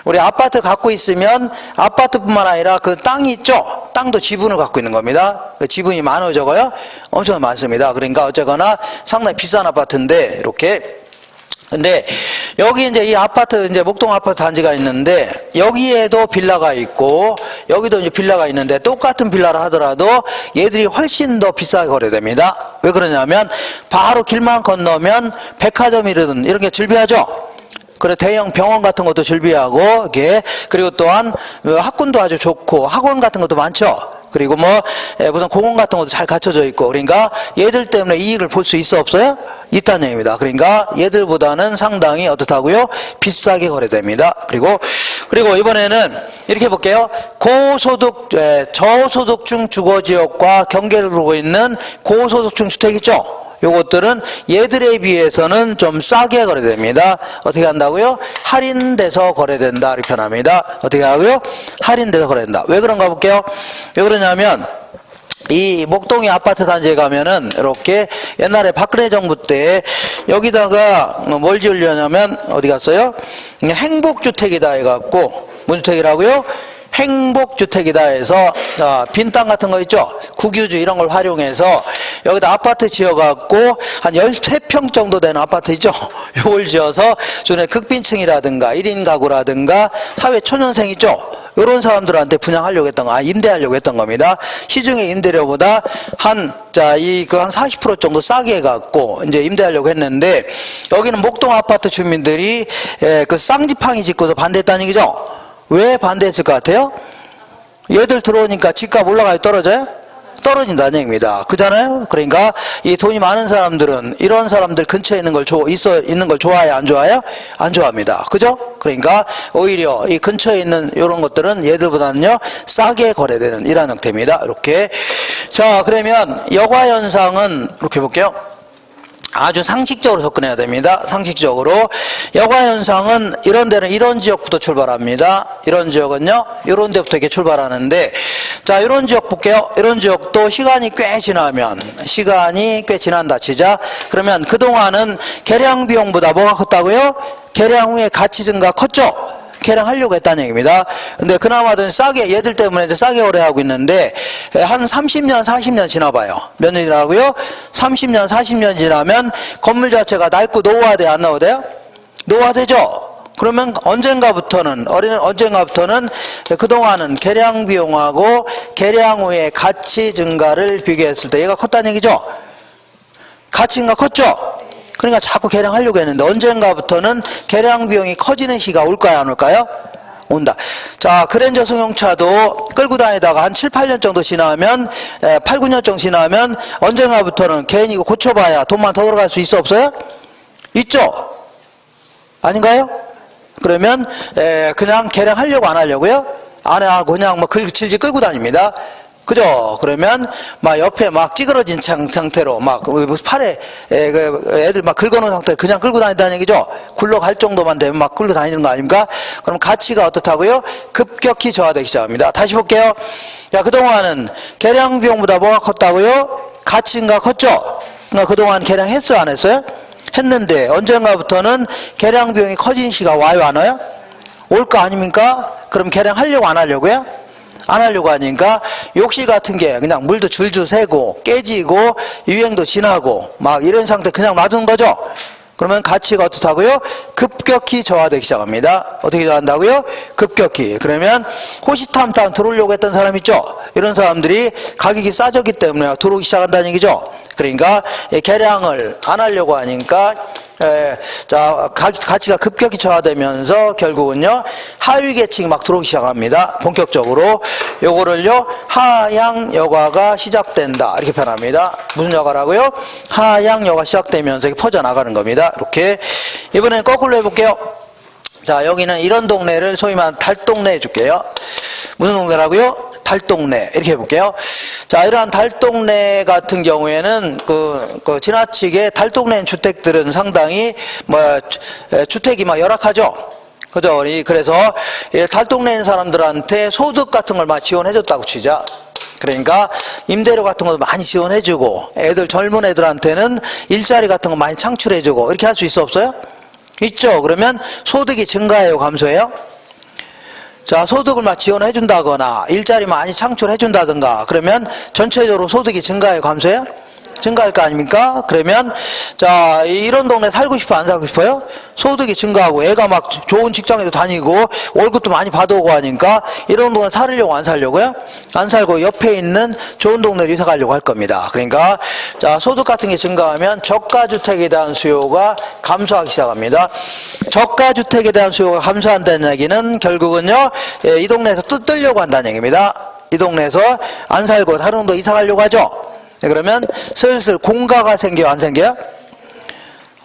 우리 아파트 갖고 있으면 아파트뿐만 아니라 그 땅이 있죠. 땅도 지분을 갖고 있는 겁니다. 그 지분이 많아요, 적어요? 엄청 많습니다. 그러니까 어쨌거나 상당히 비싼 아파트인데, 이렇게. 근데 여기 이제 이 아파트, 이제 목동 아파트 단지가 있는데, 여기에도 빌라가 있고 여기도 이제 빌라가 있는데, 똑같은 빌라라 하더라도 얘들이 훨씬 더 비싸게 거래됩니다. 왜 그러냐면 바로 길만 건너면 백화점이든 이런 게 즐비하죠. 그리고 대형 병원 같은 것도 즐비하고, 이게. 그리고 또한 학군도 아주 좋고 학원 같은 것도 많죠. 그리고 무슨 공원 같은 것도 잘 갖춰져 있고. 그러니까 얘들 때문에 이익을 볼 수 있어 없어요? 있다는 얘기입니다. 그러니까 얘들보다는 상당히 어떻다고요? 비싸게 거래됩니다. 그리고 이번에는 이렇게 볼게요. 저소득층 주거지역과 경계를 두고 있는 고소득층 주택 있죠? 요것들은 얘들에 비해서는 좀 싸게 거래됩니다. 어떻게 한다고요? 할인돼서 거래된다 이렇게 표현합니다. 어떻게 하고요? 할인돼서 거래된다. 왜 그런가 볼게요. 왜 그러냐면, 이 목동의 아파트 단지에 가면은 이렇게 옛날에 박근혜 정부 때 여기다가 뭘 지으려냐면, 어디 갔어요? 행복주택이다 해갖고, 무슨 주택이라고요? 행복주택이다 해서, 빈 땅 같은 거 있죠? 국유주 이런 걸 활용해서 여기다 아파트 지어갖고 한 13평 정도 되는 아파트 있죠? 요걸 지어서 전에 극빈층이라든가 1인 가구라든가 사회 초년생 있죠? 요런 사람들한테 분양하려고 했던 거, 임대하려고 했던 겁니다. 시중의 임대료보다 한 40% 정도 싸게 해갖고 이제 임대하려고 했는데, 여기는 목동 아파트 주민들이 그 쌍지팡이 짚고서 반대했다는 얘기죠? 왜 반대했을 것 같아요? 얘들 들어오니까 집값 올라가요? 떨어져요? 떨어진다는 얘기입니다. 그잖아요? 그러니까 이 돈이 많은 사람들은 이런 사람들 근처에 있는 걸 좋아해요? 안 좋아해요? 안 좋아합니다. 그죠? 그러니까 오히려 이 근처에 있는 이런 것들은 얘들보다는요 싸게 거래되는 이런 형태입니다. 이렇게. 자, 그러면 여과현상은 이렇게 볼게요. 아주 상식적으로 접근해야 됩니다. 상식적으로. 여과현상은 이런 데는 이런 지역부터 출발합니다. 이런 지역은요 이런 데부터 이렇게 출발하는데, 자, 이런 지역 볼게요. 이런 지역도 시간이 꽤 지난다 치자. 그러면 그동안은 개량 비용보다 뭐가 컸다고요? 개량 후에 가치 증가 컸죠? 개량하려고 했다는 얘기입니다. 근데 그나마 좀 싸게, 얘들 때문에 이제 싸게 거래하고 있는데, 한 30년, 40년 지나봐요. 몇 년이라고요? 30년, 40년 지나면 건물 자체가 낡고 노후화돼, 안 노후화돼요? 노후화되죠? 그러면 언젠가부터는 그동안은 개량 비용하고 개량 후에 가치 증가를 비교했을 때 얘가 컸다는 얘기죠? 가치 증가 컸죠? 그러니까 자꾸 개량하려고 했는데, 언젠가부터는 개량 비용이 커지는 시기가 올까요, 안 올까요? 온다. 자, 그랜저 승용차도 끌고 다니다가 한 7, 8년 정도 지나면, 8, 9년 정도 지나면 언젠가부터는 괜히 이거 고쳐봐야 돈만 더 들어갈 수 있어 없어요? 있죠? 아닌가요? 그러면 그냥 개량하려고 안 하려고요? 안 하고 그냥 질질 끌고 다닙니다. 그죠? 그러면 막 옆에 막 찌그러진 상태로 막 팔에 애들 막 긁어놓은 상태로 그냥 끌고 다닌다는 얘기죠? 굴러갈 정도만 되면 막 끌고 다니는 거 아닙니까? 그럼 가치가 어떻다고요? 급격히 저하되기 시작합니다. 다시 볼게요. 자, 그동안은 계량 비용보다 뭐가 컸다고요? 가치인가 컸죠? 그러니까 그동안 계량했어요, 안 했어요? 했는데 언젠가부터는 계량 비용이 커진 시가 와요, 안 와요? 올 거 아닙니까? 그럼 계량하려고 안 하려고요? 안 하려고 하니까 욕실 같은 게 그냥 물도 줄줄 새고 깨지고 유행도 지나고 막 이런 상태 그냥 놔두는 거죠. 그러면 가치가 어떻다고요? 급격히 저하되기 시작합니다. 어떻게 저하한다고요? 급격히. 그러면 호시탐탐 들어오려고 했던 사람 있죠? 이런 사람들이 가격이 싸졌기 때문에 들어오기 시작한다는 얘기죠. 그러니까 계량을 안 하려고 하니까 자, 가치가 급격히 저하되면서 결국은요 하위 계층이 막 들어오기 시작합니다. 본격적으로 요거를요 하향 여과가 시작된다 이렇게 표현합니다. 무슨 여과라고요? 하향 여과 시작되면서 퍼져나가는 겁니다. 이렇게 이번에는 거꾸로 해볼게요. 자, 여기는 이런 동네를 소위 말하는 달동네 해줄게요. 무슨 동네라고요? 달동네 이렇게 해볼게요. 자, 이러한 달동네 같은 경우에는 그 지나치게 달동네 주택들은 상당히 주택이 막 열악하죠. 그죠? 그래서 달동네 사람들한테 소득 같은 걸 막 지원해줬다고 치자. 그러니까 임대료 같은 것도 많이 지원해주고 애들 젊은 애들한테는 일자리 같은 거 많이 창출해주고 이렇게 할 수 있어 없어요? 있죠. 그러면 소득이 증가해요, 감소해요? 자, 소득을 막 지원해 준다거나 일자리 많이 창출해 준다든가 그러면 전체적으로 소득이 증가해요, 감소해요? 증가할 거 아닙니까? 그러면 자, 이런 동네 살고 싶어 안 살고 싶어요? 소득이 증가하고 애가 막 좋은 직장에도 다니고 월급도 많이 받아오고 하니까 이런 동네 살려고 안 살려고요? 안 살고 옆에 있는 좋은 동네로 이사 가려고 할 겁니다. 그러니까 자, 소득 같은 게 증가하면 저가주택에 대한 수요가 감소하기 시작합니다. 저가주택에 대한 수요가 감소한다는 얘기는 결국은요 이 동네에서 뜯으려고 한다는 얘기입니다. 이 동네에서 안 살고 다른 동네 이사 가려고 하죠. 그러면 슬슬 공가가 생겨요, 안 생겨요?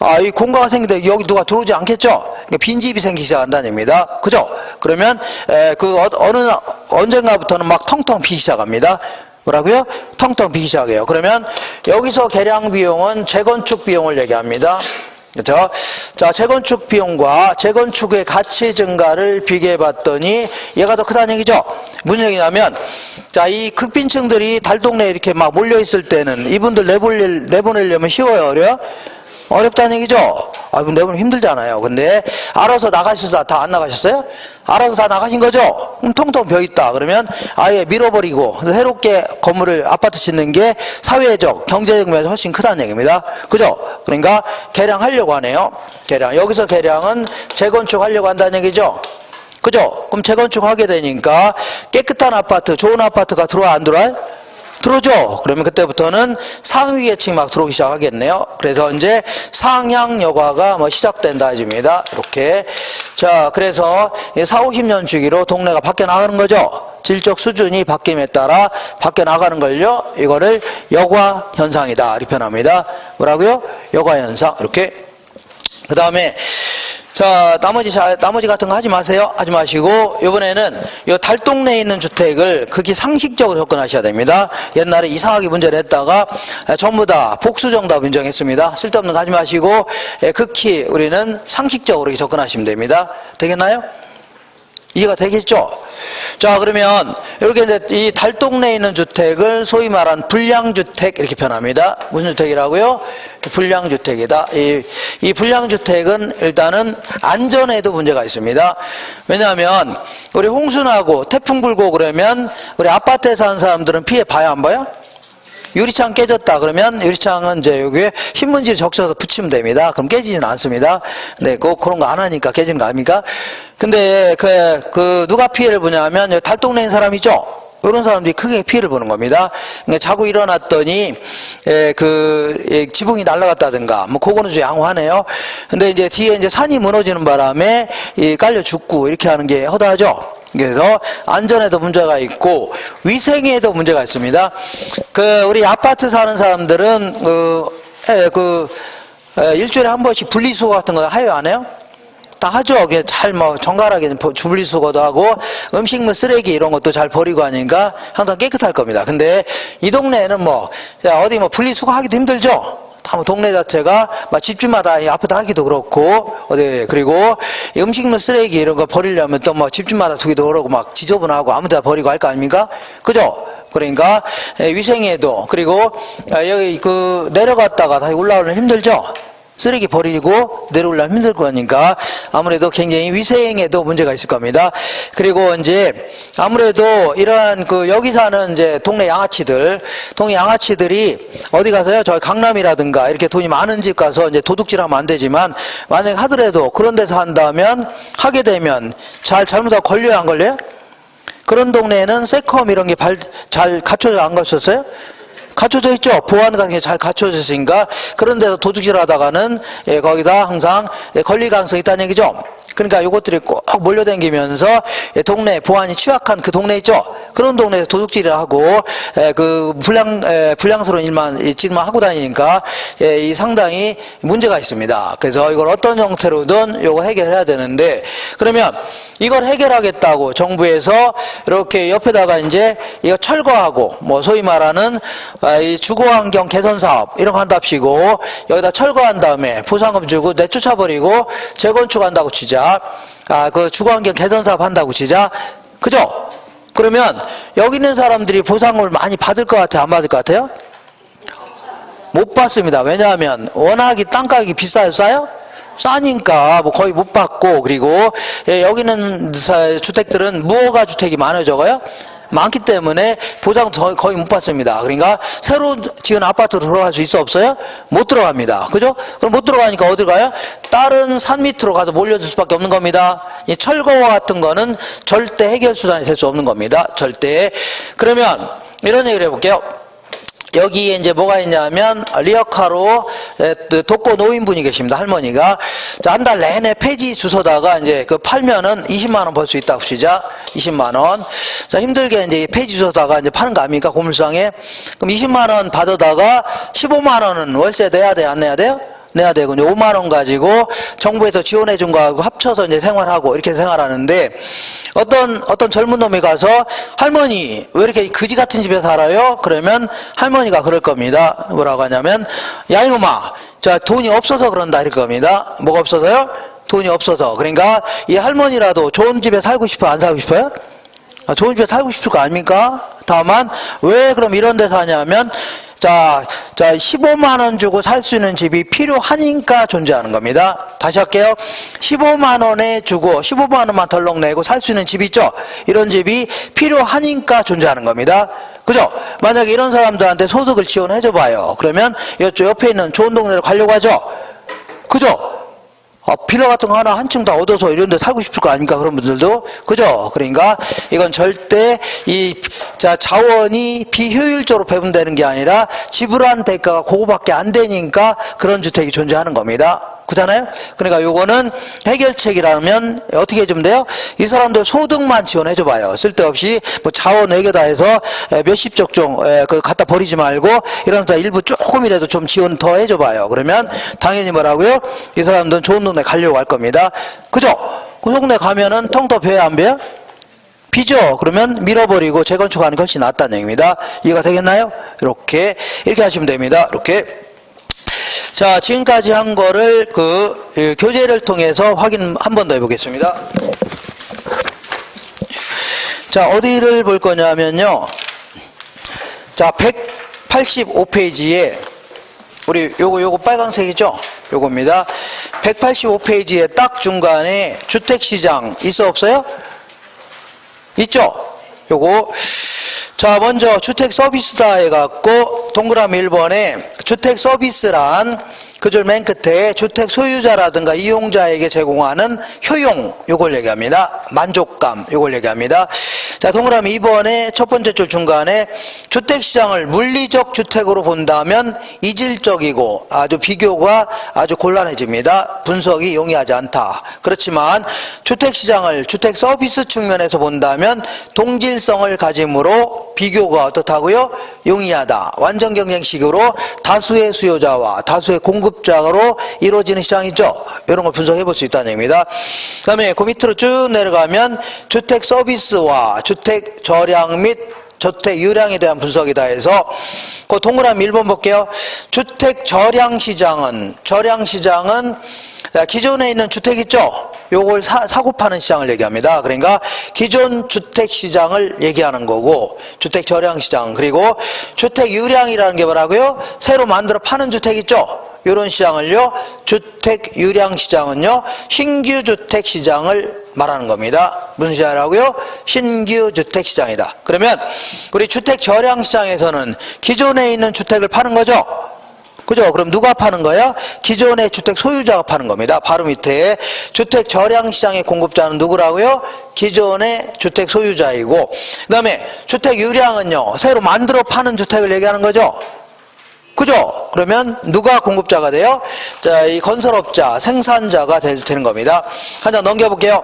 아, 이 공가가 생기는데 여기 누가 들어오지 않겠죠? 그러니까 빈집이 생기기 시작한다는 얘기입니다. 그죠? 그러면 언젠가부터는 막 텅텅 비기 시작합니다. 뭐라고요? 텅텅 비기 시작해요. 그러면 여기서 계량 비용은 재건축 비용을 얘기합니다. 그렇죠? 자, 재건축 비용과 재건축의 가치 증가를 비교해 봤더니 얘가 더 크다는 얘기죠. 무슨 얘기냐면 자, 이 극빈층들이 달동네에 이렇게 막 몰려 있을 때는 이분들 내보내려면 쉬워요, 어려요? 어렵다는 얘기죠. 아, 내보내면 힘들잖아요. 근데 알아서 나가셨어요? 다 안 나가셨어요? 알아서 다 나가신 거죠? 그럼 텅텅 비어 있다. 그러면 아예 밀어버리고 새롭게 건물을 아파트 짓는 게 사회적, 경제적 면에서 훨씬 크다는 얘기입니다. 그죠? 그러니까 계량하려고 하네요. 계량. 여기서 계량은 재건축 하려고 한다는 얘기죠. 그죠? 그럼 재건축하게 되니까 깨끗한 아파트, 좋은 아파트가 들어와 안 들어와요? 들어오죠? 그러면 그때부터는 상위 계층이 막 들어오기 시작하겠네요. 그래서 이제 상향 여과가 시작된다 해줍니다. 이렇게. 자, 그래서 4, 50년 주기로 동네가 바뀌어 나가는 거죠. 질적 수준이 바뀜에 따라 바뀌어 나가는 걸요. 이거를 여과 현상이다. 이렇게 표현합니다. 뭐라고요? 여과 현상. 이렇게. 그 다음에 자, 나머지 같은 거 하지 마세요. 하지 마시고, 이번에는 이 달동네에 있는 주택을 극히 상식적으로 접근하셔야 됩니다. 옛날에 이상하게 문제를 했다가 전부 다 복수 정답 인정했습니다. 쓸데없는 거 하지 마시고, 극히 우리는 상식적으로 접근하시면 됩니다. 되겠나요? 이해가 되겠죠? 자, 그러면 이렇게 이제 이 달동네에 있는 주택을 소위 말하는 불량주택 이렇게 표현합니다. 무슨 주택이라고요? 불량주택이다. 이 불량주택은 일단은 안전에도 문제가 있습니다. 왜냐하면 우리 홍수 나고 태풍 불고 그러면 우리 아파트에 사는 사람들은 피해 봐야 안 봐요? 유리창 깨졌다 그러면 유리창은 이제 여기에 신문지를 적셔서 붙이면 됩니다. 그럼 깨지지는 않습니다. 네, 그런 거 안 하니까 깨지는 거 아닙니까? 근데 누가 피해를 보냐면 달동네에 있는 사람 있죠? 이런 사람들이 크게 피해를 보는 겁니다. 그러니까 자고 일어났더니 지붕이 날아갔다든가 그거는 좀 양호하네요. 근데 이제 뒤에 이제 산이 무너지는 바람에 깔려 죽고 이렇게 하는 게 허다하죠. 그래서 안전에도 문제가 있고 위생에도 문제가 있습니다. 우리 아파트 사는 사람들은 일주일에 한 번씩 분리수거 같은 거 해요, 안 해요? 다 하죠. 그냥 잘 정갈하게 분리수거도 하고 음식물 쓰레기 이런 것도 잘 버리고 하니까 항상 깨끗할 겁니다. 근데 이 동네에는 어디 분리수거하기도 힘들죠. 동네 자체가 집집마다 아파트 하기도 그렇고 그리고 음식물 쓰레기 이런 거 버리려면 또 집집마다 두기도 그러고 지저분하고 아무데나 버리고 할 거 아닙니까? 그죠? 그러니까 위생에도 그리고 여기 내려갔다가 다시 올라오려면 힘들죠. 쓰레기 버리고 내려오려면 힘들 거니까 아무래도 굉장히 위생에도 문제가 있을 겁니다. 그리고 이제 아무래도 이러한 여기 사는 이제 동네 양아치들이 어디 가서요? 저희 강남이라든가 이렇게 돈이 많은 집 가서 이제 도둑질하면 안 되지만 만약에 하더라도 그런 데서 하게 되면 잘못하고 걸려요, 안 걸려요? 그런 동네에는 세컴 이런 게 잘 갖춰져 안 갖췄어요? 갖춰져 있죠. 보안 같은 게 잘 갖춰져 있으니까 그런 데서 도둑질 하다가는 거기다 항상 걸릴 가능성이 있다는 얘기죠. 그러니까 요것들이 꼭 몰려다니면서 동네 보안이 취약한 그 동네 있죠. 그런 동네에서 도둑질을 하고 불량스러운 일만 지금 하고 다니니까 이 상당히 문제가 있습니다. 그래서 이걸 어떤 형태로든 요거 해결해야 되는데, 그러면 이걸 해결하겠다고 정부에서 이렇게 옆에다가 이제 이거 철거하고 소위 말하는 이 주거환경 개선 사업 이런 거 한답시고 여기다 철거한 다음에 보상금 주고 내쫓아버리고 재건축한다고 치자. 그 주거환경 개선 사업 한다고 치자. 그죠? 그러면 여기 있는 사람들이 보상금을 많이 받을 것 같아요? 안 받을 것 같아요? 못 받습니다. 왜냐하면 워낙 땅가격이 비싸요? 싸요? 싸니까 거의 못 받고, 그리고 여기 있는 주택들은 무허가 주택이 많아져요. 많기 때문에 보상 거의 못 받습니다. 그러니까 새로 지은 아파트로 들어갈 수 있어 없어요? 못 들어갑니다. 그죠? 그럼 못 들어가니까 어디 가요? 다른 산 밑으로 가서 몰려들 수밖에 없는 겁니다. 이 철거와 같은 거는 절대 해결 수단이 될 수 없는 겁니다. 절대. 그러면 이런 얘기를 해볼게요. 여기에 이제 뭐가 있냐면 리어카로 독거 노인분이 계십니다. 할머니가. 자, 한 달 내내 폐지 주소다가 이제 팔면은 20만 원 벌 수 있다고 시작. 20만 원. 자, 힘들게 이제 폐지 주소다가 이제 파는 거 아닙니까? 고물상에. 그럼 20만 원 받아다가 15만 원은 월세 내야 돼, 안 내야 돼요? 내야 되고, 이제 5만 원 가지고 정부에서 지원해 준 거하고 합쳐서 이제 생활하고 이렇게 생활하는데, 어떤 젊은 놈이 가서 할머니 왜 이렇게 그지 같은 집에 살아요? 그러면 할머니가 그럴 겁니다. 뭐라고 하냐면, 야 이놈아, 자 돈이 없어서 그런다 이럴 겁니다. 뭐가 없어서요? 돈이 없어서. 그러니까 이 할머니라도 좋은 집에 살고 싶어요? 안 살고 싶어요? 좋은 집에 살고 싶을 거 아닙니까? 다만 왜 그럼 이런 데 사냐면, 자 15만 원 주고 살 수 있는 집이 필요하니까 존재하는 겁니다. 다시 할게요. 15만 원에 주고 15만 원만 덜렁 내고 살 수 있는 집 있죠? 이런 집이 필요하니까 존재하는 겁니다. 그죠? 만약에 이런 사람들한테 소득을 지원해 줘 봐요. 그러면 이쪽 옆에 있는 좋은 동네로 가려고 하죠? 그죠? 빌라 같은 거 하나 한층 다 얻어서 이런 데 살고 싶을 거 아닙니까? 그런 분들도. 그죠? 그러니까 이건 절대 자원이 비효율적으로 배분되는 게 아니라 지불한 대가가 그거밖에 안 되니까 그런 주택이 존재하는 겁니다. 그잖아요? 그러니까 요거는 해결책이라면 어떻게 해주면 돼요? 이 사람들 소득만 지원해줘 봐요. 쓸데없이 자원 외교다 해서 몇십적 좀 갖다 버리지 말고 이런 데 일부 조금이라도 좀 지원 더 해줘 봐요. 그러면 당연히 뭐라고요? 이 사람들은 좋은 동네 가려고 할 겁니다. 그죠? 그 동네 가면은 텅 더 비어요, 안 비어요? 비죠? 그러면 밀어버리고 재건축하는 게 훨씬 낫다는 얘기입니다. 이해가 되겠나요? 이렇게 하시면 됩니다. 이렇게. 자, 지금까지 한 거를 교재를 통해서 확인 한 번 더 해보겠습니다. 자, 어디를 볼 거냐면요. 자, 185페이지에 우리 요거 빨간색이죠? 요겁니다. 185페이지에 딱 중간에 주택시장 있어 없어요? 있죠? 요거. 자, 먼저 주택 서비스다 해갖고 동그라미 1번에 주택 서비스란 그 줄 맨 끝에 주택 소유자라든가 이용자에게 제공하는 효용, 요걸 얘기합니다. 만족감, 요걸 얘기합니다. 자, 동그라미 2번에 첫 번째 줄 중간에 주택시장을 물리적 주택으로 본다면 이질적이고 아주 비교가 아주 곤란해집니다. 분석이 용이하지 않다. 그렇지만 주택시장을 주택 서비스 측면에서 본다면 동질성을 가짐으로 비교가 어떻다고요? 용이하다. 완전 경쟁식으로 다수의 수요자와 다수의 공급자로 이루어지는 시장이죠. 이런 걸 분석해 볼 수 있다는 얘기입니다. 그 다음에 그 밑으로 쭉 내려가면 주택 서비스와 주택 절약 및 주택 유량에 대한 분석이다 해서 그 동그라미 1번 볼게요. 주택 절약 시장은 기존에 있는 주택 있죠? 요걸 사고 파는 시장을 얘기합니다. 그러니까 기존 주택 시장을 얘기하는 거고, 주택 절약 시장, 그리고 주택 유량이라는 게 뭐라고요? 새로 만들어 파는 주택 있죠? 요런 시장을요, 주택 유량 시장은요, 신규 주택 시장을 말하는 겁니다. 무슨 시장이라고요? 신규 주택 시장이다. 그러면 우리 주택 절약 시장에서는 기존에 있는 주택을 파는 거죠? 그죠? 그럼 누가 파는 거야? 기존의 주택 소유자가 파는 겁니다. 바로 밑에 주택 절약 시장의 공급자는 누구라고요? 기존의 주택 소유자이고, 그 다음에 주택 유량은요, 새로 만들어 파는 주택을 얘기하는 거죠? 그죠? 그러면 누가 공급자가 돼요? 자, 이 건설업자, 생산자가 되는 겁니다. 한 장 넘겨볼게요.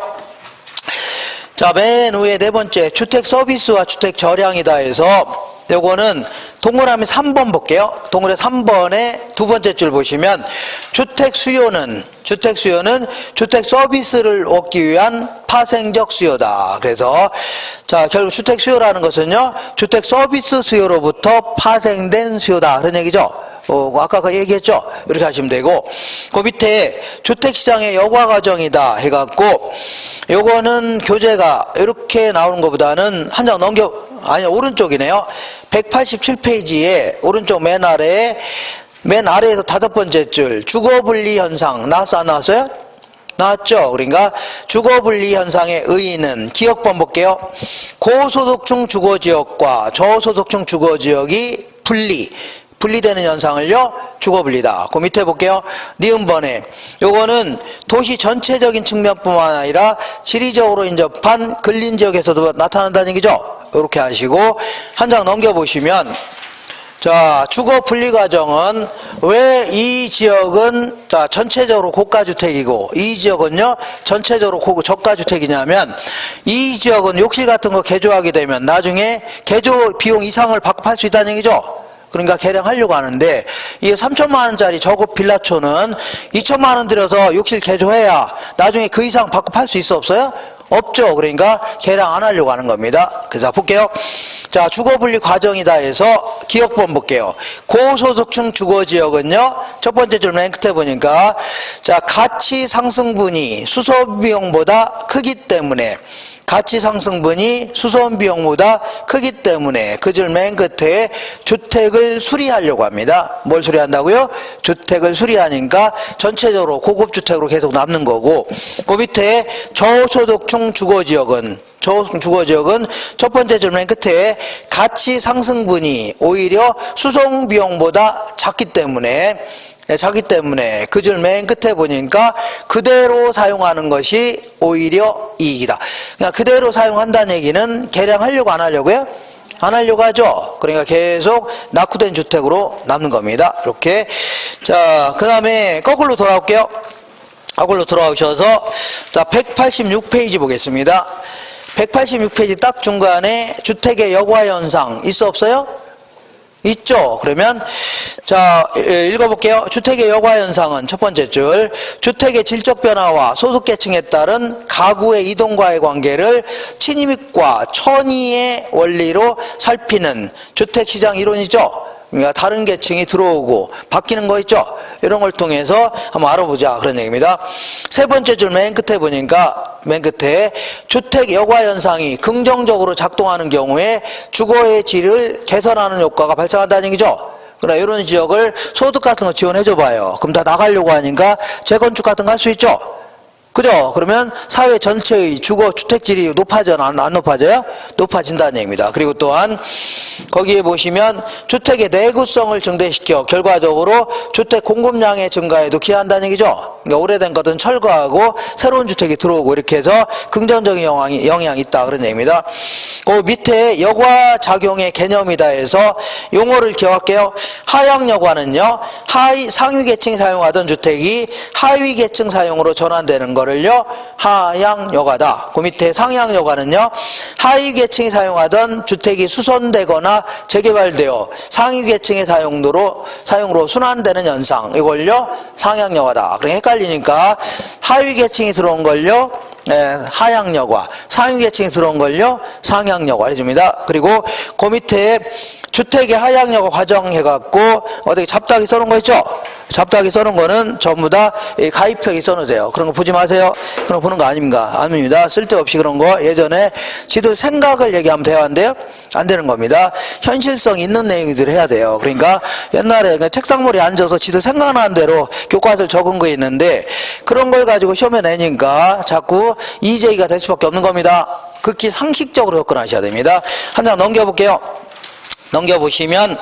자, 맨 위에 네 번째, 주택 서비스와 주택 절약이다 해서 요거는 동그라미 3번 볼게요. 동그라미 3번에 두 번째 줄 보시면 주택 수요는 주택 서비스를 얻기 위한 파생적 수요다. 그래서 자, 결국 주택 수요라는 것은요, 주택 서비스 수요로부터 파생된 수요다. 그런 얘기죠. 아까 그 얘기했죠? 이렇게 하시면 되고, 그 밑에 주택시장의 여과 과정이다 해갖고, 요거는 교재가 이렇게 나오는 것보다는 한 장 오른쪽이네요. 187페이지에 오른쪽 맨 아래에서 다섯 번째 줄, 주거분리 현상, 나왔어, 안 나왔어요? 나왔죠? 그러니까 주거분리 현상의 의의는 기억번 볼게요. 고소득층 주거지역과 저소득층 주거지역이 분리되는 현상을요, 주거분리다. 그 밑에 볼게요. 니은번에 요거는 도시 전체적인 측면뿐만 아니라 지리적으로 인접한 근린지역에서도 나타난다는 얘기죠. 이렇게 하시고 한 장 넘겨보시면, 자, 주거 분리 과정은 왜 이 지역은 자 전체적으로 고가주택이고 이 지역은요 전체적으로 저가주택이냐면, 이 지역은 욕실 같은 거 개조하게 되면 나중에 개조 비용 이상을 받고 팔 수 있다는 얘기죠. 그러니까 개량하려고 하는데, 이 3천만 원짜리 저급 빌라촌은 2천만 원 들여서 욕실 개조해야 나중에 그 이상 받고 팔 수 있어, 없어요? 없죠. 그러니까 개량 안 하려고 하는 겁니다. 그래서 볼게요. 자, 주거분리 과정이다 해서 기억번 볼게요. 고소득층 주거지역은요, 첫 번째 줄 맨 끝에 보니까, 자, 가치 상승분이 수소비용보다 크기 때문에, 가치 상승분이 수소원 비용보다 크기 때문에 그 줄 맨 끝에 주택을 수리하려고 합니다. 뭘 수리한다고요? 주택을 수리하니까 전체적으로 고급주택으로 계속 남는 거고, 그 밑에 저소득층 주거지역은 첫 번째 줄 맨 끝에 가치 상승분이 오히려 수송 비용보다 작기 때문에 그 줄 맨 끝에 보니까 그대로 사용하는 것이 오히려 이익이다. 그러니까 그대로 사용한다는 얘기는 개량하려고 안 하려고요? 안 하려고 하죠. 그러니까 계속 낙후된 주택으로 남는 겁니다. 이렇게. 자, 그 다음에 거꾸로 돌아올게요. 거꾸로 돌아오셔서 자, 186페이지 보겠습니다. 186페이지 딱 중간에 주택의 여과 현상 있어, 없어요? 있죠. 그러면 자, 읽어볼게요. 주택의 여과 현상은 첫 번째 줄, 주택의 질적 변화와 소득계층에 따른 가구의 이동과의 관계를 친이익과 천이의 원리로 살피는 주택시장 이론이죠. 그러니까 다른 계층이 들어오고 바뀌는 거 있죠. 이런 걸 통해서 한번 알아보자, 그런 얘기입니다. 세 번째 줄 맨 끝에 보니까, 맨 끝에 주택 여과 현상이 긍정적으로 작동하는 경우에 주거의 질을 개선하는 효과가 발생한다는 얘기죠. 그러나 이런 지역을 소득 같은 거 지원해 줘 봐요. 그럼 다 나가려고 하니까 재건축 같은 거 할 수 있죠. 그죠? 그러면 사회 전체의 주거 주택질이 높아져, 안 높아져요? 높아진다는 얘기입니다. 그리고 또한 거기에 보시면 주택의 내구성을 증대시켜 결과적으로 주택 공급량의 증가에도 기여한다는 얘기죠. 그러니까 오래된 것은 철거하고 새로운 주택이 들어오고 이렇게 해서 긍정적인 영향이 있다 그런 얘기입니다. 그 밑에 여과 작용의 개념이다 해서 용어를 기억할게요. 하향 여과는요, 상위 계층이 사용하던 주택이 하위 계층 사용으로 전환되는 거를요 하향 여과다. 그 밑에 상향 여과는요, 하위 계층이 사용하던 주택이 수선되거나 재개발되어 상위 계층의 사용으로 순환되는 현상, 이걸요 상향 여과다. 그러니까 헷갈리니까 하위 계층이 들어온 걸요 하향 여과, 상위 계층이 들어온 걸요 상향 여과 해줍니다. 그리고 그 밑에 주택의 하향 여과 과정 해갖고 어떻게 잡다하게 써놓은 거 있죠? 잡다하게 써놓은 거는 전부 다 가입형이 써놓으세요. 그런 거 보지 마세요. 그런 거 보는 거 아닙니다. 쓸데없이 그런 거 예전에 지들 생각을 얘기하면 대화인데요, 안 되는 겁니다. 현실성 있는 내용들을 해야 돼요. 그러니까 옛날에 책상머리에 앉아서 지들 생각나는 대로 교과서를 적은 거 있는데 그런 걸 가지고 시험에 내니까 자꾸 이재기가 될 수밖에 없는 겁니다. 극히 상식적으로 접근하셔야 됩니다. 한 장 넘겨볼게요. 넘겨보시면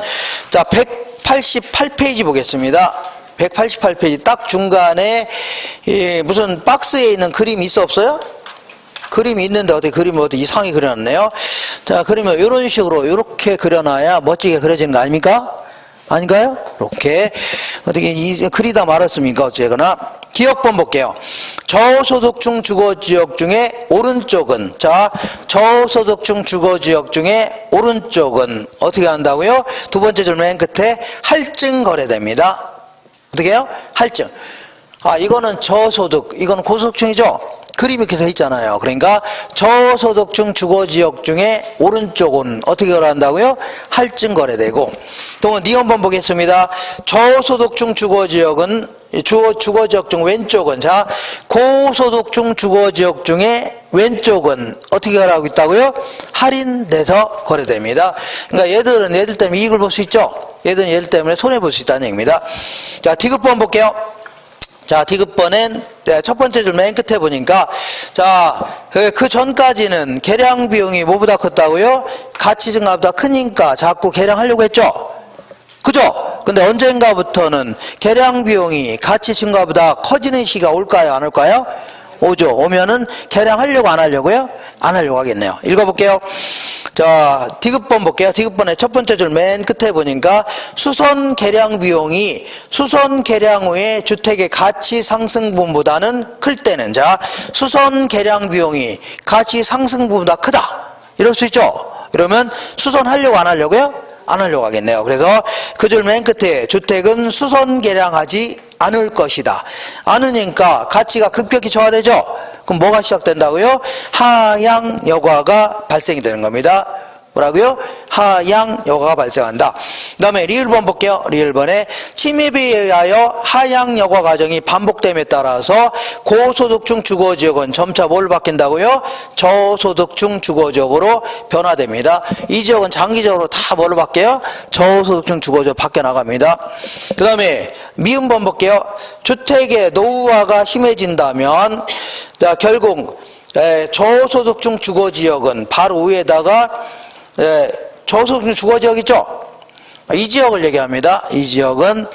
자 188페이지 보겠습니다. 188페이지 딱 중간에 무슨 박스에 있는 그림이 있어 없어요? 그림이 있는데 어떻게 그림을 어떻게 이상하게 그려놨네요. 자, 그림을 이런 식으로 이렇게 그려놔야 멋지게 그려지는 거 아닙니까? 아닌가요? 이렇게 어떻게 그리다 말았습니까? 어쨌거나 기억번 볼게요. 저소득층 주거지역 중에 오른쪽은, 자, 저소득층 주거지역 중에 오른쪽은 어떻게 한다고요? 두 번째 줄 맨 끝에 할증 거래됩니다. 어떻게 해요? 할증. 아, 이거는 저소득, 이거는 고소득층이죠? 그림이 이렇게 돼 있잖아요. 그러니까 저소득층 주거지역 중에 오른쪽은 어떻게 거래한다고요? 할증 거래되고. 또 니은번 보겠습니다. 저소득층 주거지역은 주거지역 중 왼쪽은, 자, 고소득층 주거지역 중에 왼쪽은 어떻게 하고 있다고요? 할인돼서 거래됩니다. 그러니까 얘들 때문에 이익을 볼 수 있죠? 얘들은 얘들 때문에 손해볼 수 있다는 얘기입니다. 자, 디귿번 볼게요. 자, 디귿번엔 첫 번째 줄 맨 끝에 보니까, 자, 그 전까지는 개량 비용이 뭐보다 컸다고요? 가치 증가보다 크니까 자꾸 개량하려고 했죠? 그죠? 근데 언젠가부터는 개량 비용이 가치 증가보다 커지는 시기가 올까요? 안 올까요? 오죠. 오면은 개량하려고 안 하려고요? 안 하려고 하겠네요. 읽어볼게요. 자, 디귿번 볼게요. 디귿번의 첫 번째 줄 맨 끝에 보니까 수선 개량 비용이 수선 개량 후에 주택의 가치 상승분보다는 클 때는, 자, 수선 개량 비용이 가치 상승분보다 크다. 이럴 수 있죠? 이러면 수선하려고 안 하려고요? 안 하려고 하겠네요. 그래서 그 줄 맨 끝에 주택은 수선 개량하지 않을 것이다. 않으니까 가치가 급격히 저하되죠? 그럼 뭐가 시작된다고요? 하향 여과가 발생이 되는 겁니다. 뭐라고요? 하향 여과가 발생한다. 그 다음에 리을번 볼게요. 리을번에 침입에 의하여 하향 여과 과정이 반복됨에 따라서 고소득층 주거지역은 점차 뭘 바뀐다고요? 저소득층 주거지역으로 변화됩니다. 이 지역은 장기적으로 다 뭘로 바뀌어요? 저소득층 주거지역 바뀌어 나갑니다. 그 다음에 미음번 볼게요. 주택의 노후화가 심해진다면, 자, 결국 저소득층 주거지역은 바로 위에다가 저소득층 주거지역 있죠? 이 지역을 얘기합니다. 이 지역은,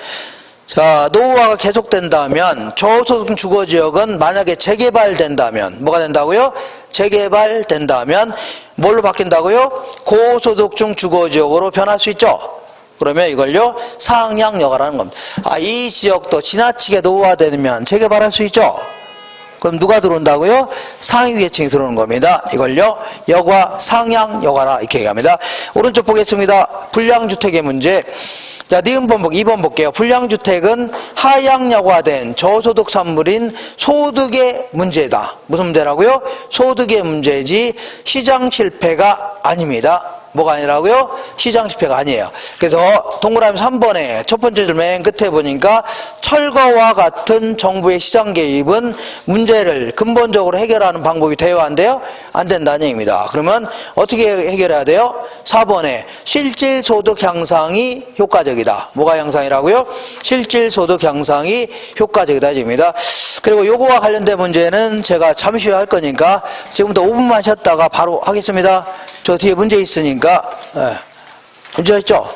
자, 노후화가 계속된다면 저소득층 주거지역은 만약에 재개발된다면 뭐가 된다고요? 재개발된다면 뭘로 바뀐다고요? 고소득층 주거지역으로 변할 수 있죠? 그러면 이걸요 상향 여과라는 겁니다. 아, 이 지역도 지나치게 노후화되면 재개발할 수 있죠? 그럼 누가 들어온다고요? 상위 계층이 들어오는 겁니다. 이걸요 여과, 상향 여과라 이렇게 얘기합니다. 오른쪽 보겠습니다. 불량주택의 문제. 자, 니은번 2번 볼게요. 불량주택은 하향 여과된 저소득 산물인 소득의 문제다. 무슨 문제라고요? 소득의 문제지 시장 실패가 아닙니다. 뭐가 아니라고요? 시장 실패가 아니에요. 그래서 동그라미 3번에 첫 번째 줄 맨 끝에 보니까 철거와 같은 정부의 시장 개입은 문제를 근본적으로 해결하는 방법이 되어야 한대요? 안 된다는 얘기입니다. 그러면 어떻게 해결해야 돼요? 4번에 실질소득 향상이 효과적이다. 뭐가 향상이라고요? 실질소득 향상이 효과적이다 입니다. 그리고 요거와 관련된 문제는 제가 잠시 후에 할 거니까 지금부터 5분만 쉬었다가 바로 하겠습니다. 저 뒤에 문제 있으니까. 문제 있죠?